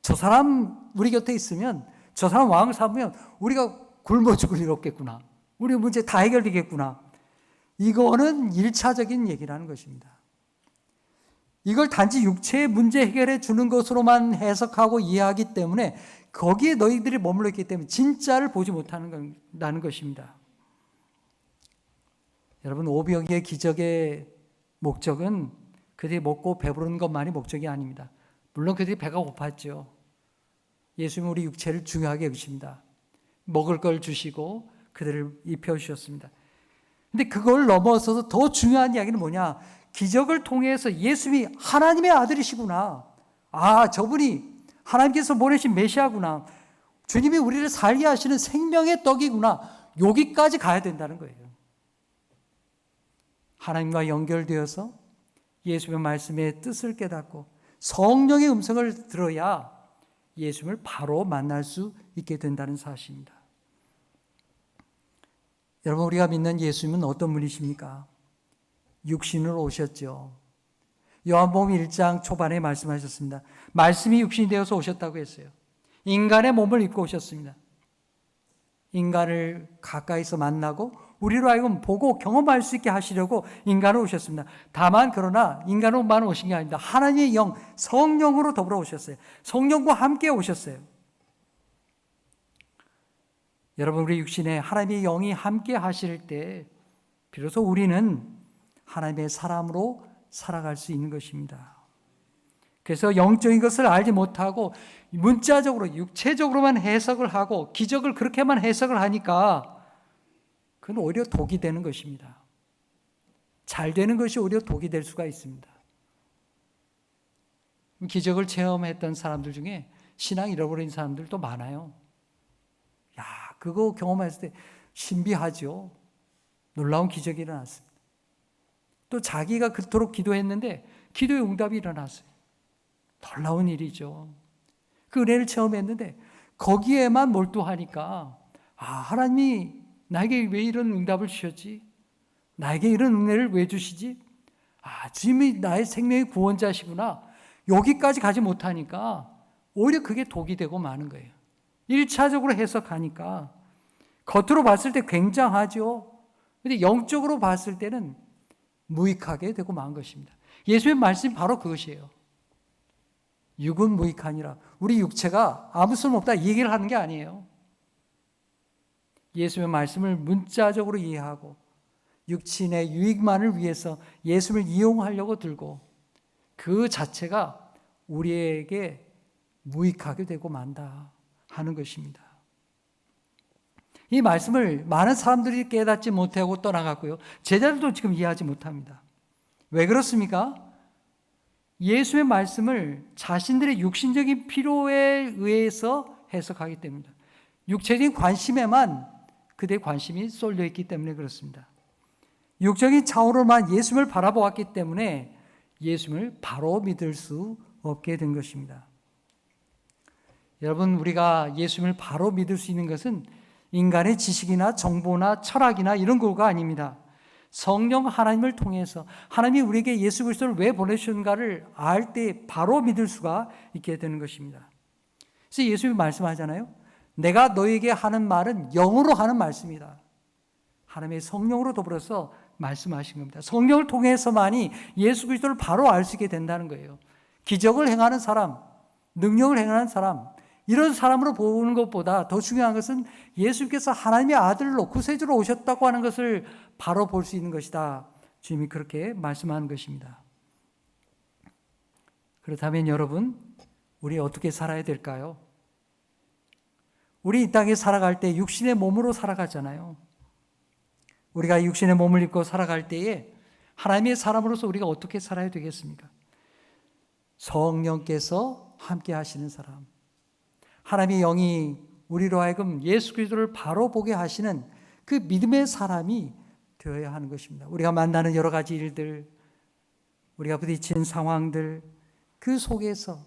저 사람 우리 곁에 있으면, 저 사람 왕을 삼으면 우리가 굶어 죽을 일 없겠구나. 우리 문제 다 해결되겠구나. 이거는 1차적인 얘기라는 것입니다. 이걸 단지 육체의 문제 해결해 주는 것으로만 해석하고 이해하기 때문에 거기에 너희들이 머물러 있기 때문에 진짜를 보지 못하는 것입니다. 여러분, 오병이의 기적의 목적은 그들이 먹고 배부른 것만이 목적이 아닙니다. 물론 그들이 배가 고팠죠. 예수님은 우리 육체를 중요하게 여기십니다. 먹을 걸 주시고 그들을 입혀주셨습니다. 근데 그걸 넘어서서 더 중요한 이야기는 뭐냐? 기적을 통해서 예수님이 하나님의 아들이시구나. 아, 저분이 하나님께서 보내신 메시아구나. 주님이 우리를 살게 하시는 생명의 떡이구나. 여기까지 가야 된다는 거예요. 하나님과 연결되어서 예수님의 말씀의 뜻을 깨닫고 성령의 음성을 들어야 예수님을 바로 만날 수 있게 된다는 사실입니다. 여러분, 우리가 믿는 예수님은 어떤 분이십니까? 육신으로 오셨죠. 요한복음 1장 초반에 말씀하셨습니다. 말씀이 육신이 되어서 오셨다고 했어요. 인간의 몸을 입고 오셨습니다. 인간을 가까이서 만나고 우리로 하여금 보고 경험할 수 있게 하시려고 인간으로 오셨습니다. 다만 그러나 인간으로만 오신 게 아닙니다. 하나님의 영, 성령으로 더불어 오셨어요. 성령과 함께 오셨어요. 여러분, 우리 육신에 하나님의 영이 함께 하실 때 비로소 우리는 하나님의 사람으로 살아갈 수 있는 것입니다. 그래서 영적인 것을 알지 못하고 문자적으로 육체적으로만 해석을 하고 기적을 그렇게만 해석을 하니까 그건 오히려 독이 되는 것입니다. 잘 되는 것이 오히려 독이 될 수가 있습니다. 기적을 체험했던 사람들 중에 신앙 잃어버린 사람들도 많아요. 야, 그거 경험했을 때 신비하죠. 놀라운 기적이 일어났습니다. 또 자기가 그토록 기도했는데 기도의 응답이 일어났어요. 놀라운 일이죠. 그 은혜를 체험했는데 거기에만 몰두하니까 하나님이 나에게 왜 이런 응답을 주셨지? 나에게 이런 은혜를 왜 주시지? 주님이 나의 생명의 구원자시구나. 여기까지 가지 못하니까 오히려 그게 독이 되고 마는 거예요. 1차적으로 해석하니까 겉으로 봤을 때 굉장하죠. 그런데 영적으로 봤을 때는 무익하게 되고 만 것입니다. 예수의 말씀이 바로 그것이에요. 육은 무익하니라. 우리 육체가 아무 쓸모없다 이 얘기를 하는 게 아니에요. 예수의 말씀을 문자적으로 이해하고 육신의 유익만을 위해서 예수를 이용하려고 들고 그 자체가 우리에게 무익하게 되고 만다 하는 것입니다. 이 말씀을 많은 사람들이 깨닫지 못하고 떠나갔고요. 제자들도 지금 이해하지 못합니다. 왜 그렇습니까? 예수의 말씀을 자신들의 육신적인 필요에 의해서 해석하기 때문입니다. 육체적인 관심에만 그들의 관심이 쏠려 있기 때문에 그렇습니다. 육적인 차원으로만 예수를 바라보았기 때문에 예수를 바로 믿을 수 없게 된 것입니다. 여러분, 우리가 예수를 바로 믿을 수 있는 것은 인간의 지식이나 정보나 철학이나 이런 거가 아닙니다. 성령 하나님을 통해서 하나님이 우리에게 예수 그리스도를 왜 보내주셨는가를 알 때 바로 믿을 수가 있게 되는 것입니다. 그래서 예수님이 말씀하잖아요. 내가 너에게 하는 말은 영으로 하는 말씀이다. 하나님의 성령으로 더불어서 말씀하신 겁니다. 성령을 통해서만이 예수 그리스도를 바로 알 수 있게 된다는 거예요. 기적을 행하는 사람, 능력을 행하는 사람, 이런 사람으로 보는 것보다 더 중요한 것은 예수님께서 하나님의 아들로 구세주로 오셨다고 하는 것을 바로 볼 수 있는 것이다. 주님이 그렇게 말씀하는 것입니다. 그렇다면 여러분, 우리 어떻게 살아야 될까요? 우리 이 땅에 살아갈 때 육신의 몸으로 살아가잖아요. 우리가 육신의 몸을 입고 살아갈 때에 하나님의 사람으로서 우리가 어떻게 살아야 되겠습니까? 성령께서 함께 하시는 사람, 하나님의 영이 우리로 하여금 예수 그리스도를 바로 보게 하시는 그 믿음의 사람이 되어야 하는 것입니다. 우리가 만나는 여러 가지 일들, 우리가 부딪히는 상황들, 그 속에서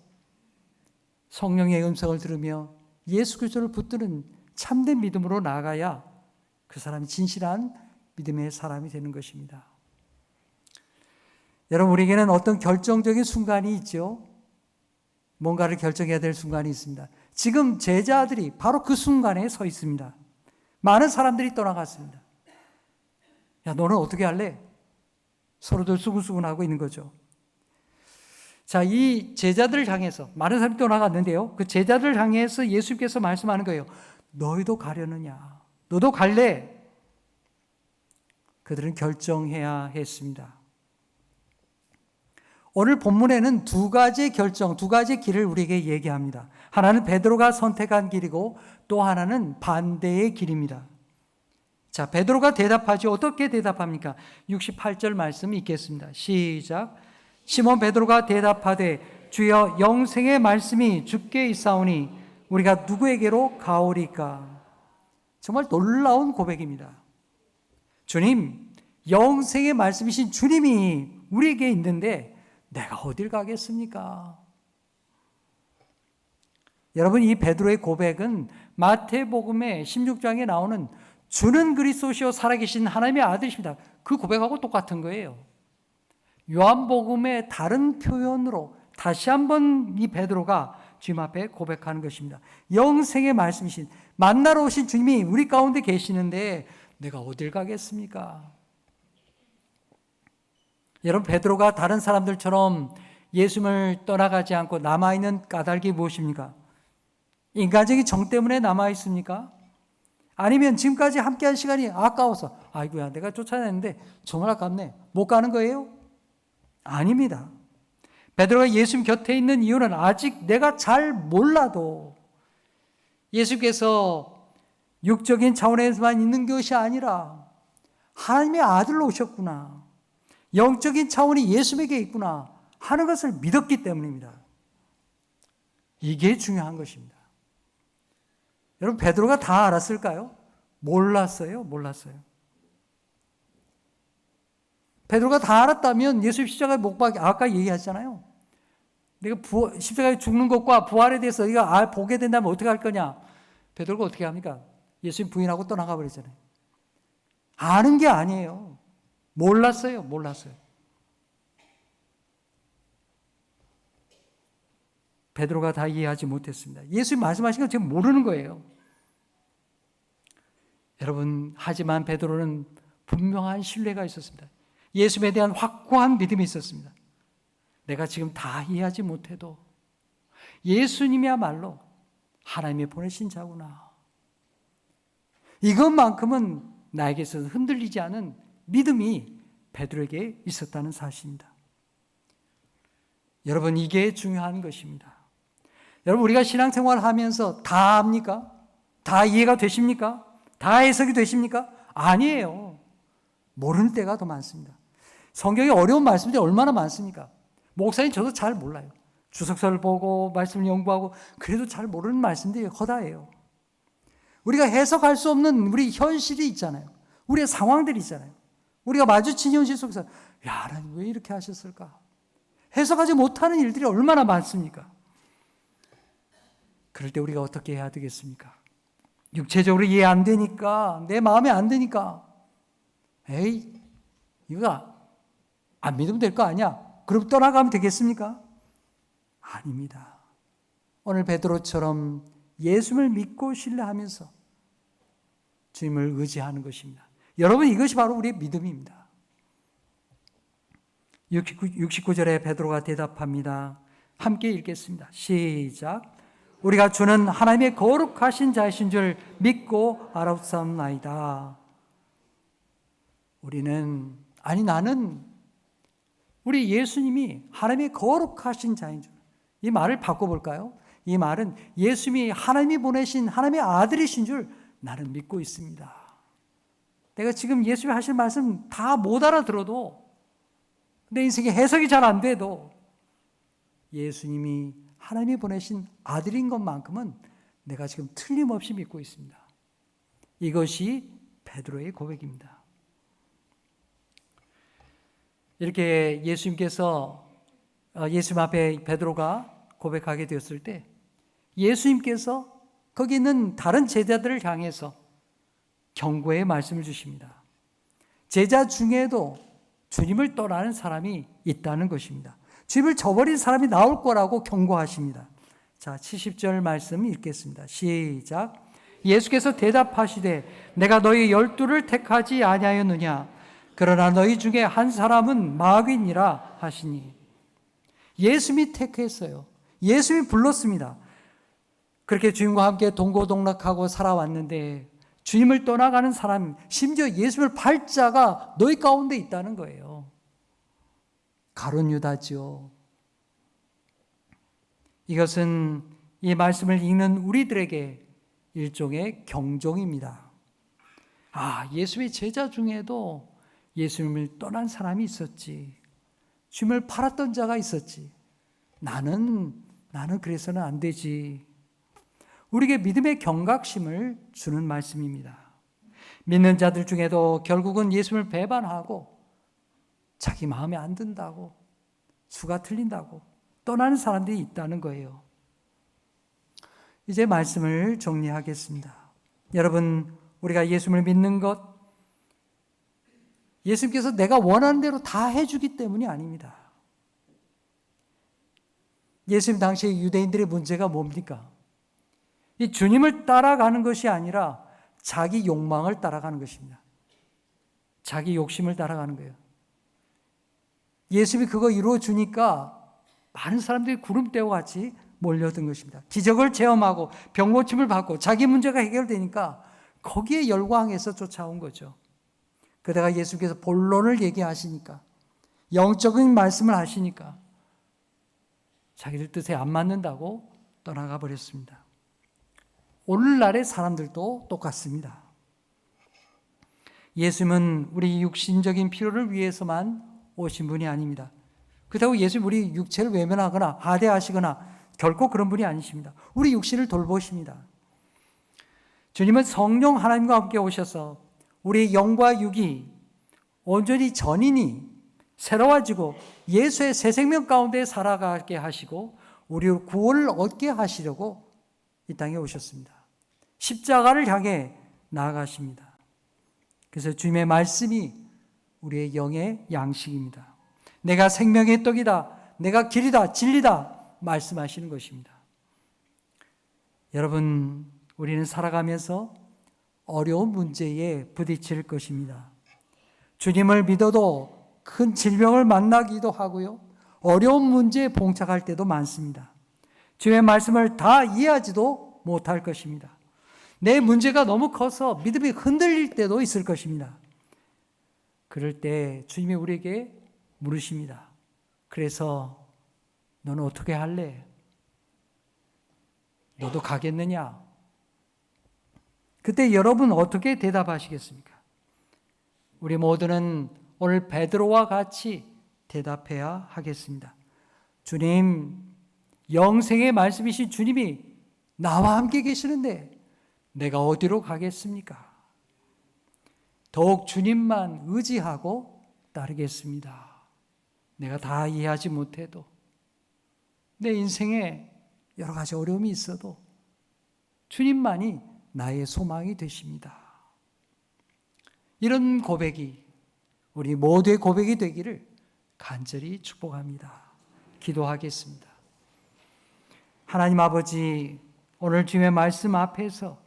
성령의 음성을 들으며 예수 그리스도를 붙드는 참된 믿음으로 나아가야 그 사람이 진실한 믿음의 사람이 되는 것입니다. 여러분, 우리에게는 어떤 결정적인 순간이 있죠. 뭔가를 결정해야 될 순간이 있습니다. 지금 제자들이 바로 그 순간에 서 있습니다. 많은 사람들이 떠나갔습니다. 야, 너는 어떻게 할래? 서로들 수근수근하고 있는 거죠. 자, 이 제자들을 향해서 많은 사람이 떠나갔는데요. 그 제자들을 향해서 예수님께서 말씀하는 거예요. 너희도 가려느냐? 너도 갈래? 그들은 결정해야 했습니다. 오늘 본문에는 두 가지의 결정, 두 가지의 길을 우리에게 얘기합니다. 하나는 베드로가 선택한 길이고 또 하나는 반대의 길입니다. 자, 베드로가 대답하죠. 어떻게 대답합니까? 68절 말씀 읽겠습니다. 시작. 시몬 베드로가 대답하되 주여 영생의 말씀이 주께 있사오니 우리가 누구에게로 가오리까? 정말 놀라운 고백입니다. 주님, 영생의 말씀이신 주님이 우리에게 있는데 내가 어딜 가겠습니까? 여러분, 이 베드로의 고백은 마태복음의 16장에 나오는 주는 그리스도시요 살아계신 하나님의 아들이십니다. 그 고백하고 똑같은 거예요. 요한복음의 다른 표현으로 다시 한번 이 베드로가 주님 앞에 고백하는 것입니다. 영생의 말씀이신 만나러 오신 주님이 우리 가운데 계시는데 내가 어딜 가겠습니까? 여러분, 베드로가 다른 사람들처럼 예수님을 떠나가지 않고 남아있는 까닭이 무엇입니까? 인간적인 정 때문에 남아있습니까? 아니면 지금까지 함께한 시간이 아까워서 아이고야 내가 쫓아냈는데 정말 아깝네 못 가는 거예요? 아닙니다. 베드로가 예수님 곁에 있는 이유는 아직 내가 잘 몰라도 예수께서 육적인 차원에서만 있는 것이 아니라 하나님의 아들로 오셨구나, 영적인 차원이 예수에게 있구나 하는 것을 믿었기 때문입니다. 이게 중요한 것입니다. 여러분, 베드로가 다 알았을까요? 몰랐어요. 베드로가 다 알았다면 예수 십자가에 못 박이 아까 얘기하셨잖아요. 내가 십자가에 죽는 것과 부활에 대해서 네가 보게 된다면 어떻게 할 거냐? 베드로가 어떻게 합니까? 예수님 부인하고 떠나가 버리잖아요. 아는 게 아니에요. 몰랐어요. 베드로가 다 이해하지 못했습니다. 예수님 말씀하신 거 지금 모르는 거예요. 여러분, 하지만 베드로는 분명한 신뢰가 있었습니다. 예수님에 대한 확고한 믿음이 있었습니다. 내가 지금 다 이해하지 못해도 예수님이야말로 하나님이 보내신 자구나. 이것만큼은 나에게 있어서 흔들리지 않은 믿음이 베드로에게 있었다는 사실입니다. 여러분, 이게 중요한 것입니다. 여러분, 우리가 신앙생활을 하면서 다 압니까? 다 이해가 되십니까? 다 해석이 되십니까? 아니에요. 모르는 때가 더 많습니다. 성경에 어려운 말씀들이 얼마나 많습니까? 목사님, 저도 잘 몰라요. 주석서를 보고 말씀을 연구하고 그래도 잘 모르는 말씀들이 허다해요. 우리가 해석할 수 없는 우리 현실이 있잖아요. 우리의 상황들이 있잖아요. 우리가 마주친 현실 속에서 야, 하나님 왜 이렇게 하셨을까? 해석하지 못하는 일들이 얼마나 많습니까? 그럴 때 우리가 어떻게 해야 되겠습니까? 육체적으로 이해 안 되니까, 내 마음에 안 드니까, 에이, 이거 안 믿으면 될 거 아니야? 그럼 떠나가면 되겠습니까? 아닙니다. 오늘 베드로처럼 예수를 믿고 신뢰하면서 주님을 의지하는 것입니다. 여러분, 이것이 바로 우리의 믿음입니다. 69절에 베드로가 대답합니다. 함께 읽겠습니다. 시작. 우리가 주는 하나님의 거룩하신 자이신 줄 믿고 알았사옵나이다. 나는 우리 예수님이 하나님의 거룩하신 자인 줄. 이 말을 바꿔볼까요? 이 말은 예수님이 하나님이 보내신 하나님의 아들이신 줄 나는 믿고 있습니다. 내가 지금 예수님이 하실 말씀 다 못 알아들어도, 내 인생에 해석이 잘 안 돼도 예수님이 하나님이 보내신 아들인 것만큼은 내가 지금 틀림없이 믿고 있습니다. 이것이 베드로의 고백입니다. 이렇게 예수님 앞에 베드로가 고백하게 되었을 때 예수님께서 거기 있는 다른 제자들을 향해서 경고의 말씀을 주십니다. 제자 중에도 주님을 떠나는 사람이 있다는 것입니다. 주님을 저버린 사람이 나올 거라고 경고하십니다. 자, 70절 말씀 읽겠습니다. 시작. 예수께서 대답하시되 내가 너희 12를 택하지 아니하였느냐? 그러나 너희 중에 한 사람은 마귀니라 하시니. 예수님이 택했어요. 예수님이 불렀습니다. 그렇게 주님과 함께 동고동락하고 살아왔는데 주님을 떠나가는 사람, 심지어 예수님을 팔자가 너희 가운데 있다는 거예요. 가룟 유다죠. 이것은 이 말씀을 읽는 우리들에게 일종의 경종입니다. 예수의 제자 중에도 예수님을 떠난 사람이 있었지. 주님을 팔았던 자가 있었지. 나는 그래서는 안 되지. 우리에게 믿음의 경각심을 주는 말씀입니다. 믿는 자들 중에도 결국은 예수님을 배반하고 자기 마음에 안 든다고, 수가 틀린다고 떠나는 사람들이 있다는 거예요. 이제 말씀을 정리하겠습니다. 여러분, 우리가 예수님을 믿는 것, 예수님께서 내가 원하는 대로 다 해주기 때문이 아닙니다. 예수님 당시에 유대인들의 문제가 뭡니까? 이 주님을 따라가는 것이 아니라 자기 욕망을 따라가는 것입니다. 자기 욕심을 따라가는 거예요. 예수님이 그거 이루어 주니까 많은 사람들이 구름대와 같이 몰려든 것입니다. 기적을 체험하고 병고침을 받고 자기 문제가 해결되니까 거기에 열광해서 쫓아온 거죠. 그러다가 예수께서 본론을 얘기하시니까, 영적인 말씀을 하시니까 자기들 뜻에 안 맞는다고 떠나가 버렸습니다. 오늘날의 사람들도 똑같습니다. 예수님은 우리 육신적인 필요를 위해서만 오신 분이 아닙니다. 그렇다고 예수님 우리 육체를 외면하거나 하대하시거나 결코 그런 분이 아니십니다. 우리 육신을 돌보십니다. 주님은 성령 하나님과 함께 오셔서 우리의 영과 육이 온전히 전인이 새로워지고 예수의 새 생명 가운데 살아가게 하시고 우리를 구원을 얻게 하시려고 이 땅에 오셨습니다. 십자가를 향해 나아가십니다. 그래서 주님의 말씀이 우리의 영의 양식입니다. 내가 생명의 떡이다, 내가 길이다, 진리다 말씀하시는 것입니다. 여러분, 우리는 살아가면서 어려운 문제에 부딪힐 것입니다. 주님을 믿어도 큰 질병을 만나기도 하고요. 어려운 문제에 봉착할 때도 많습니다. 주의 말씀을 다 이해하지도 못할 것입니다. 내 문제가 너무 커서 믿음이 흔들릴 때도 있을 것입니다. 그럴 때 주님이 우리에게 물으십니다. 그래서 너는 어떻게 할래? 너도 가겠느냐? 그때 여러분 어떻게 대답하시겠습니까? 우리 모두는 오늘 베드로와 같이 대답해야 하겠습니다. 주님, 영생의 말씀이신 주님이 나와 함께 계시는데 내가 어디로 가겠습니까? 더욱 주님만 의지하고 따르겠습니다. 내가 다 이해하지 못해도, 내 인생에 여러 가지 어려움이 있어도 주님만이 나의 소망이 되십니다. 이런 고백이 우리 모두의 고백이 되기를 간절히 축복합니다. 기도하겠습니다. 하나님 아버지, 오늘 주님의 말씀 앞에서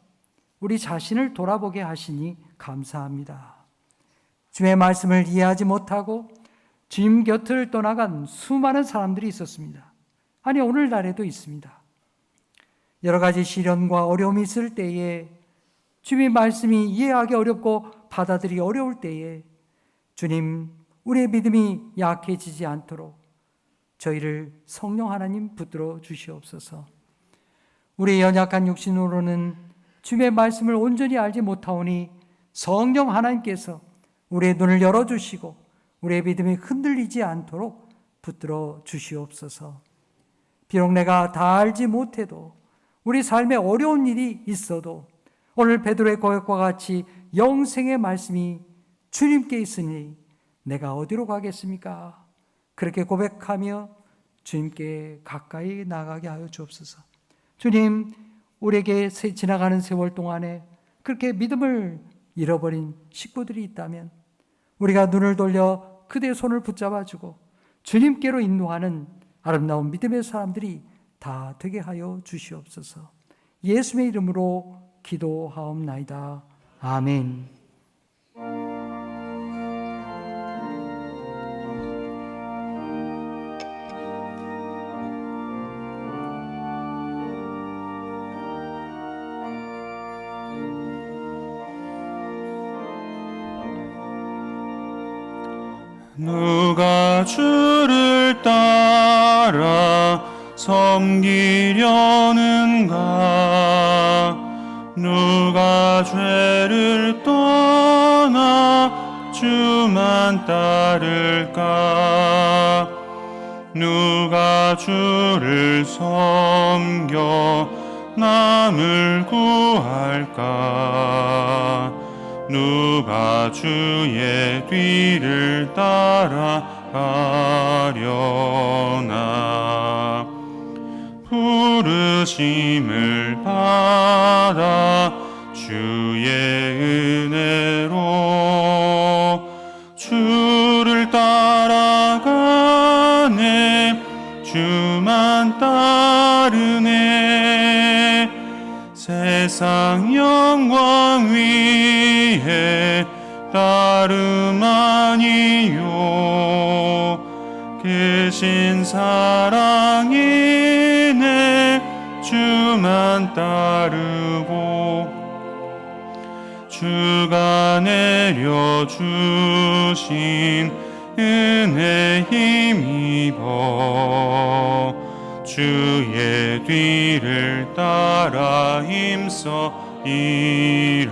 우리 자신을 돌아보게 하시니 감사합니다. 주님의 말씀을 이해하지 못하고 주님 곁을 떠나간 수많은 사람들이 있었습니다. 아니, 오늘날에도 있습니다. 여러 가지 시련과 어려움이 있을 때에, 주님의 말씀이 이해하기 어렵고 받아들이기 어려울 때에 주님, 우리의 믿음이 약해지지 않도록 저희를 성령 하나님 붙들어 주시옵소서. 우리의 연약한 육신으로는 주님의 말씀을 온전히 알지 못하오니 성령 하나님께서 우리의 눈을 열어주시고 우리의 믿음이 흔들리지 않도록 붙들어 주시옵소서. 비록 내가 다 알지 못해도, 우리 삶에 어려운 일이 있어도 오늘 베드로의 고백과 같이 영생의 말씀이 주님께 있으니 내가 어디로 가겠습니까? 그렇게 고백하며 주님께 가까이 나가게 하여 주옵소서. 주님, 우리에게 지나가는 세월 동안에 그렇게 믿음을 잃어버린 식구들이 있다면 우리가 눈을 돌려 그대의 손을 붙잡아주고 주님께로 인도하는 아름다운 믿음의 사람들이 다 되게 하여 주시옵소서. 예수의 이름으로 기도하옵나이다. 아멘. 누가 주를 따라 섬기려는가? 누가 죄를 떠나 주만 따를까? 누가 주를 섬겨 남을 구할까? 누가 주의 뒤를 따라가려나? 부르심을 받아 주의 은혜로 주를 따라가네. 주만 따르네. 세상 영광 위에 따름 아니요. 크신 사랑이네. 주만 따르고 주가 내려주신 은혜 힘입어 주의 뒤를 따라 힘써 일하네.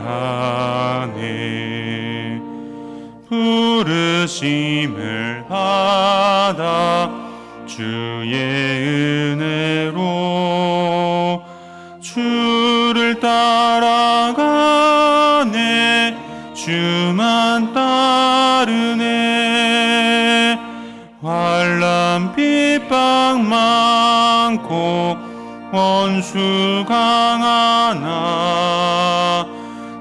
부르심을 받아 주의 은혜로 주를 따라가네. 주만 따르네. 환난 핍박 많고 원수 강하나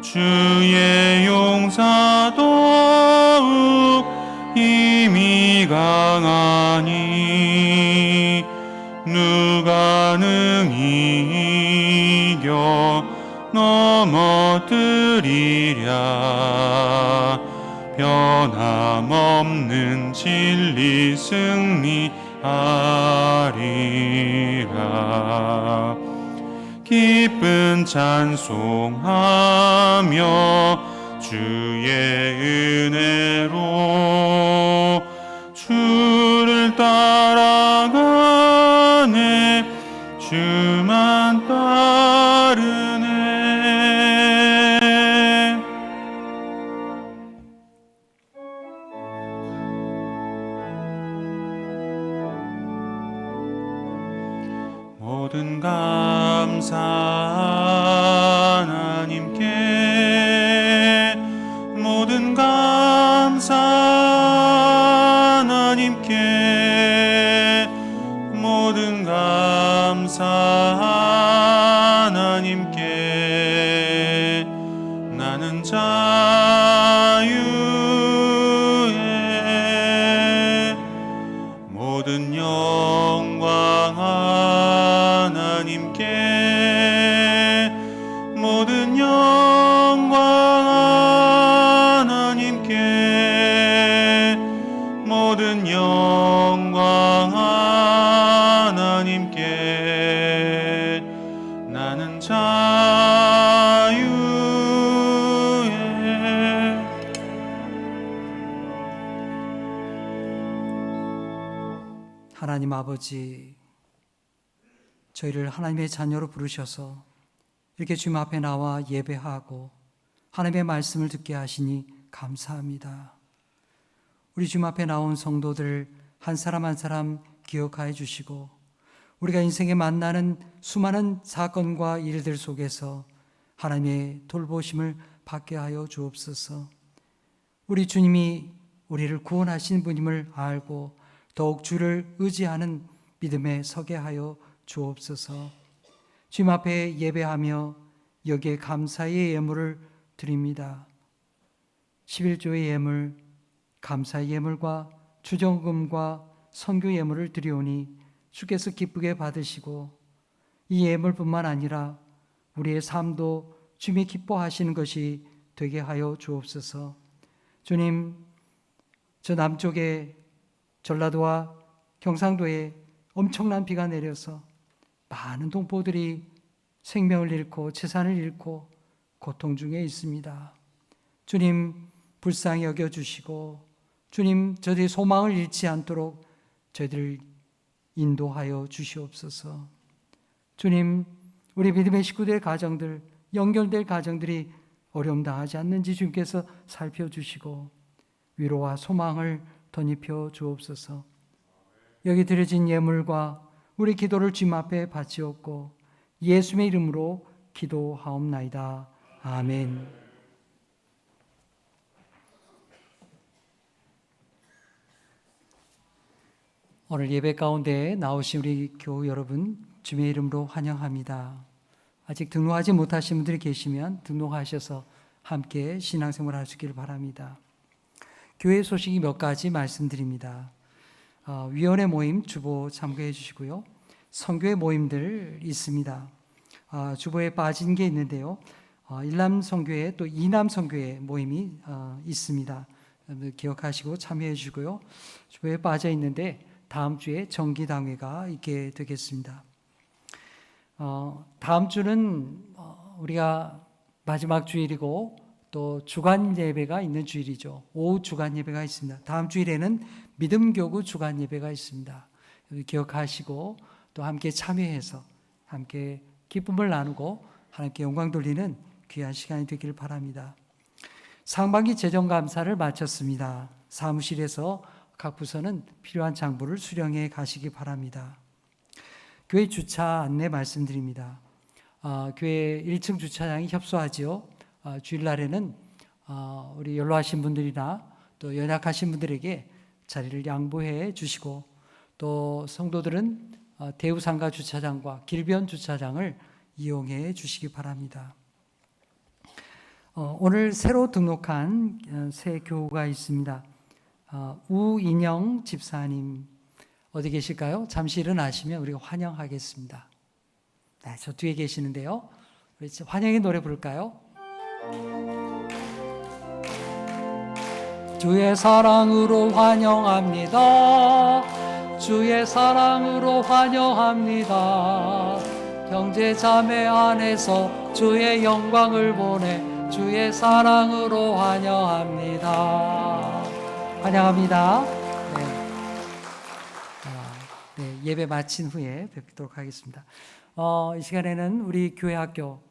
주의 용사 더욱 힘이 강하니. 누가 능히 이겨 넘어뜨리랴. 변함없는 진리 승리하리라. 기쁜 찬송하며 주의 은혜로 주를 따라가네. 주만 따르네. 모든 감사 하나님께, 모든 감사 하나님께, 모든 감사 하나님께. 나는 자유해. 모든 영광 하나님께, 모든 영광 하나님께, 모든 영광 하나님께. 나는 자유해. 하나님 아버지, 저희를 하나님의 자녀로 부르셔서 이렇게 주님 앞에 나와 예배하고 하나님의 말씀을 듣게 하시니 감사합니다. 우리 주님 앞에 나온 성도들 한 사람 한 사람 기억하여 주시고, 우리가 인생에 만나는 수많은 사건과 일들 속에서 하나님의 돌보심을 받게 하여 주옵소서. 우리 주님이 우리를 구원하신 분임을 알고 더욱 주를 의지하는 믿음에 서게 하여 주옵소서. 주님 앞에 예배하며 여기에 감사의 예물을 드립니다. 11조의 예물, 감사의 예물과 주정금과 선교 예물을 드리오니 주께서 기쁘게 받으시고 이 예물뿐만 아니라 우리의 삶도 주님이 기뻐하시는 것이 되게 하여 주옵소서. 주님, 저 남쪽에 전라도와 경상도에 엄청난 비가 내려서 많은 동포들이 생명을 잃고 재산을 잃고 고통 중에 있습니다. 주님, 불쌍히 여겨주시고 주님, 저들의 소망을 잃지 않도록 저희들을 인도하여 주시옵소서. 주님, 우리 믿음의 식구들의 가정들, 연결될 가정들이 어려움 당하지 않는지 주님께서 살펴주시고 위로와 소망을 덧입혀 주옵소서. 여기 드려진 예물과 우리 기도를 주님 앞에 바치옵고 예수의 이름으로 기도하옵나이다. 아멘. 오늘 예배 가운데 나오신 우리 교우 여러분 주님의 이름으로 환영합니다. 아직 등록하지 못하신 분들이 계시면 등록하셔서 함께 신앙생활 할 수 있기를 바랍니다. 교회 소식이 몇 가지 말씀드립니다. 위원회 모임 주보 참고해 주시고요. 선교회 모임들 있습니다. 주보에 빠진 게 있는데요. 일남 선교회 또 이남 선교회 모임이 있습니다. 기억하시고 참여해 주시고요. 주보에 빠져 있는데 다음 주에 정기당회가 있게 되겠습니다. 다음 주는 우리가 마지막 주일이고 또 주간 예배가 있는 주일이죠. 오후 주간 예배가 있습니다. 다음 주일에는 믿음교구 주간 예배가 있습니다. 기억하시고 또 함께 참여해서 함께 기쁨을 나누고 하나님께 영광 돌리는 귀한 시간이 되길 바랍니다. 상반기 재정감사를 마쳤습니다. 사무실에서 각 부서는 필요한 장부를 수령해 가시기 바랍니다. 교회 주차 안내 말씀드립니다. 교회 1층 주차장이 협소하지요. 주일날에는 우리 연로하신 분들이나 또 연약하신 분들에게 자리를 양보해 주시고 또 성도들은 대우상가 주차장과 길변 주차장을 이용해 주시기 바랍니다. 오늘 새로 등록한 새 교우가 있습니다. 우인영 집사님 어디 계실까요? 잠시 일어나시면 우리가 환영하겠습니다. 네, 저 뒤에 계시는데요. 우리 환영의 노래 부를까요? 주의 사랑으로 환영합니다. 주의 사랑으로 환영합니다. 형제 자매 안에서 주의 영광을 보내 주의 사랑으로 환영합니다. 환영합니다. 네, 예배 마친 후에 뵙도록 하겠습니다. 이 시간에는 우리 교회 학교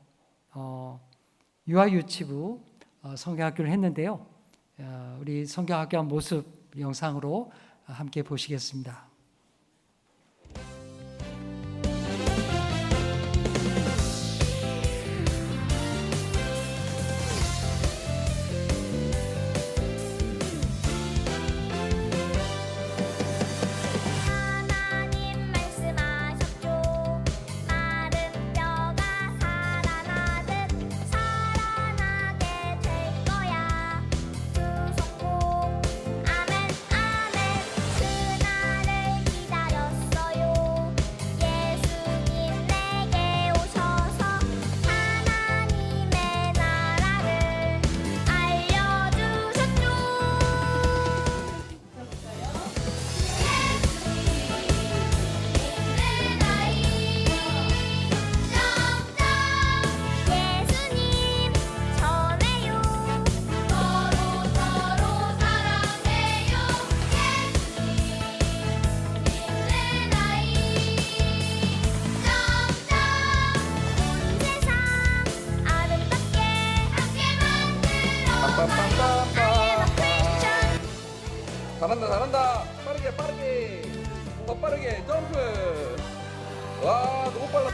유아유치부 성경학교를 했는데요. 우리 성경학교 모습 영상으로 함께 보시겠습니다. 하나님 말씀하셨죠. 마른 뼈가 살아나듯 살아나게 될 거야. 두 손 아멘 아멘. 그날을 기다렸어요. 예수님 내게 오셔서 하나님의 나라를 알려주셨죠. 예수님 전해요. 서로 사랑해요. 예수님 내 나이 점점 온 세상 아름답게 함께 만들어 가요. I am a Christian. 잘한다 잘한다 빠르게 더 빠르게 점프 와 너무 빨라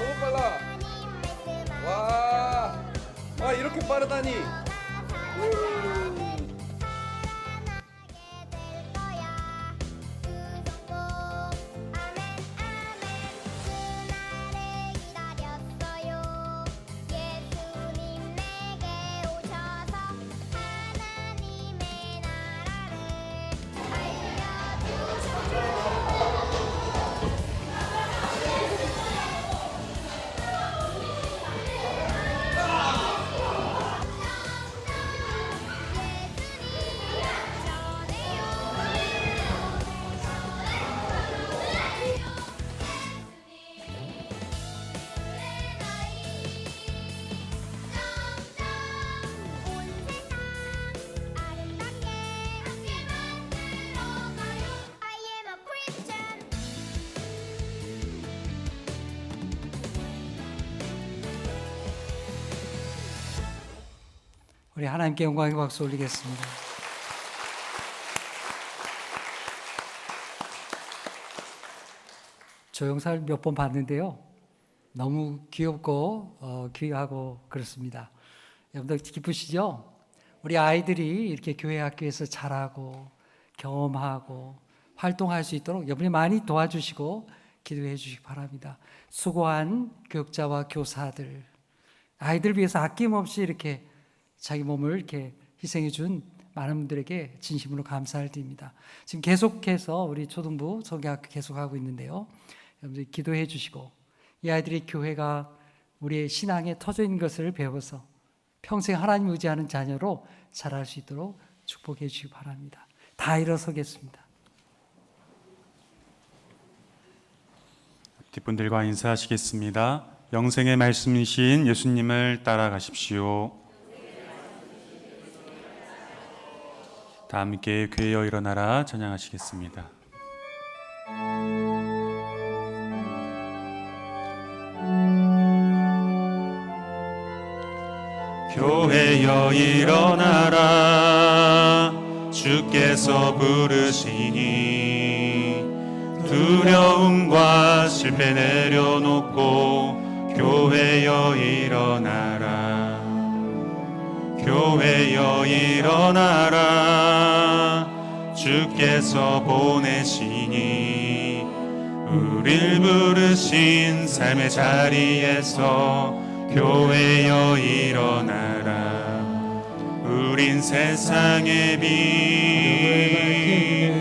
와 이렇게 빠르다니 우리 하나님께 영광의 박수 올리겠습니다. 저 영상을 몇 번 봤는데요. 너무 귀엽고 귀하고 그렇습니다. 여러분들 기쁘시죠? 우리 아이들이 이렇게 교회 학교에서 자라고 경험하고 활동할 수 있도록 여러분이 많이 도와주시고 기도해 주시기 바랍니다. 수고한 교육자와 교사들, 아이들 위해서 아낌없이 이렇게 자기 몸을 이렇게 희생해 준 많은 분들에게 진심으로 감사를 드립니다. 지금 계속해서 우리 초등부 성경학교 계속하고 있는데요. 여러분들 기도해 주시고 이 아이들이 교회가 우리의 신앙에 터져 있는 것을 배워서 평생 하나님 의지하는 자녀로 자랄 수 있도록 축복해 주시기 바랍니다. 다 일어서겠습니다. 뒷분들과 인사하시겠습니다. 영생의 말씀이신 예수님을 따라가십시오. 다 함께 교회여 일어나라 찬양하시겠습니다. 교회여 일어나라 주께서 부르시니 두려움과 실패 내려놓고 교회여 일어나라 교회여 일어나라 주께서 보내시니 우릴 부르신 삶의 자리에서 교회여 일어나라 우린 세상의 빛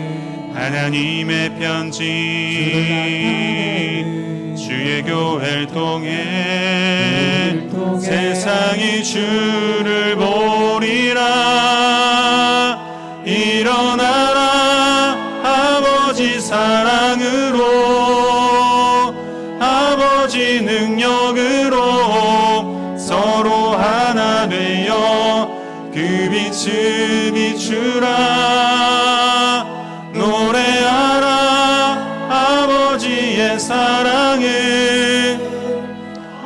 하나님의 편지 주의 교회를 통해 세상이 주를 보리라. 일어나라 아버지 사랑으로, 아버지 능력으로 서로 하나 되어 그 빛을 비추라. 노래하라 아버지의 사랑을,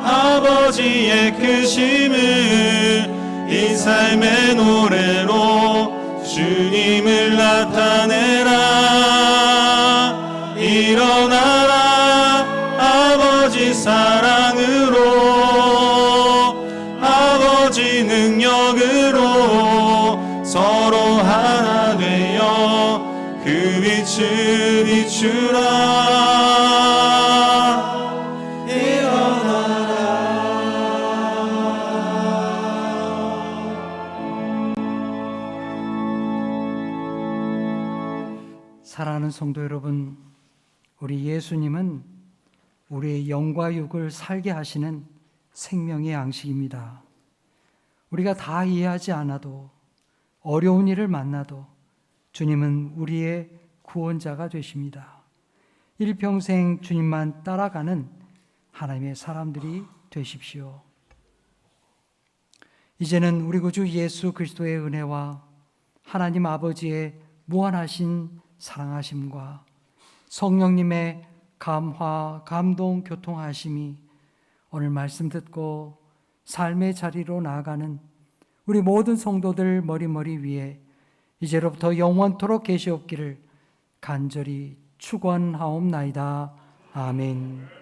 아버지의 크심을 이 삶의 노래로 주님을 나타내라. 일어나라 아버지 사랑으로, 아버지 능력으로 서로 하나 되어 그 빛을 비추라. 사랑하는 성도 여러분, 우리 예수님은 우리의 영과 육을 살게 하시는 생명의 양식입니다. 우리가 다 이해하지 않아도, 어려운 일을 만나도 주님은 우리의 구원자가 되십니다. 일평생 주님만 따라가는 하나님의 사람들이 되십시오. 이제는 우리 구주 예수 그리스도의 은혜와 하나님 아버지의 무한하신 사랑하심과 성령님의 감화, 감동, 교통하심이 오늘 말씀 듣고 삶의 자리로 나아가는 우리 모든 성도들 머리 위에 이제로부터 영원토록 계시옵기를 간절히 축원하옵나이다. 아멘.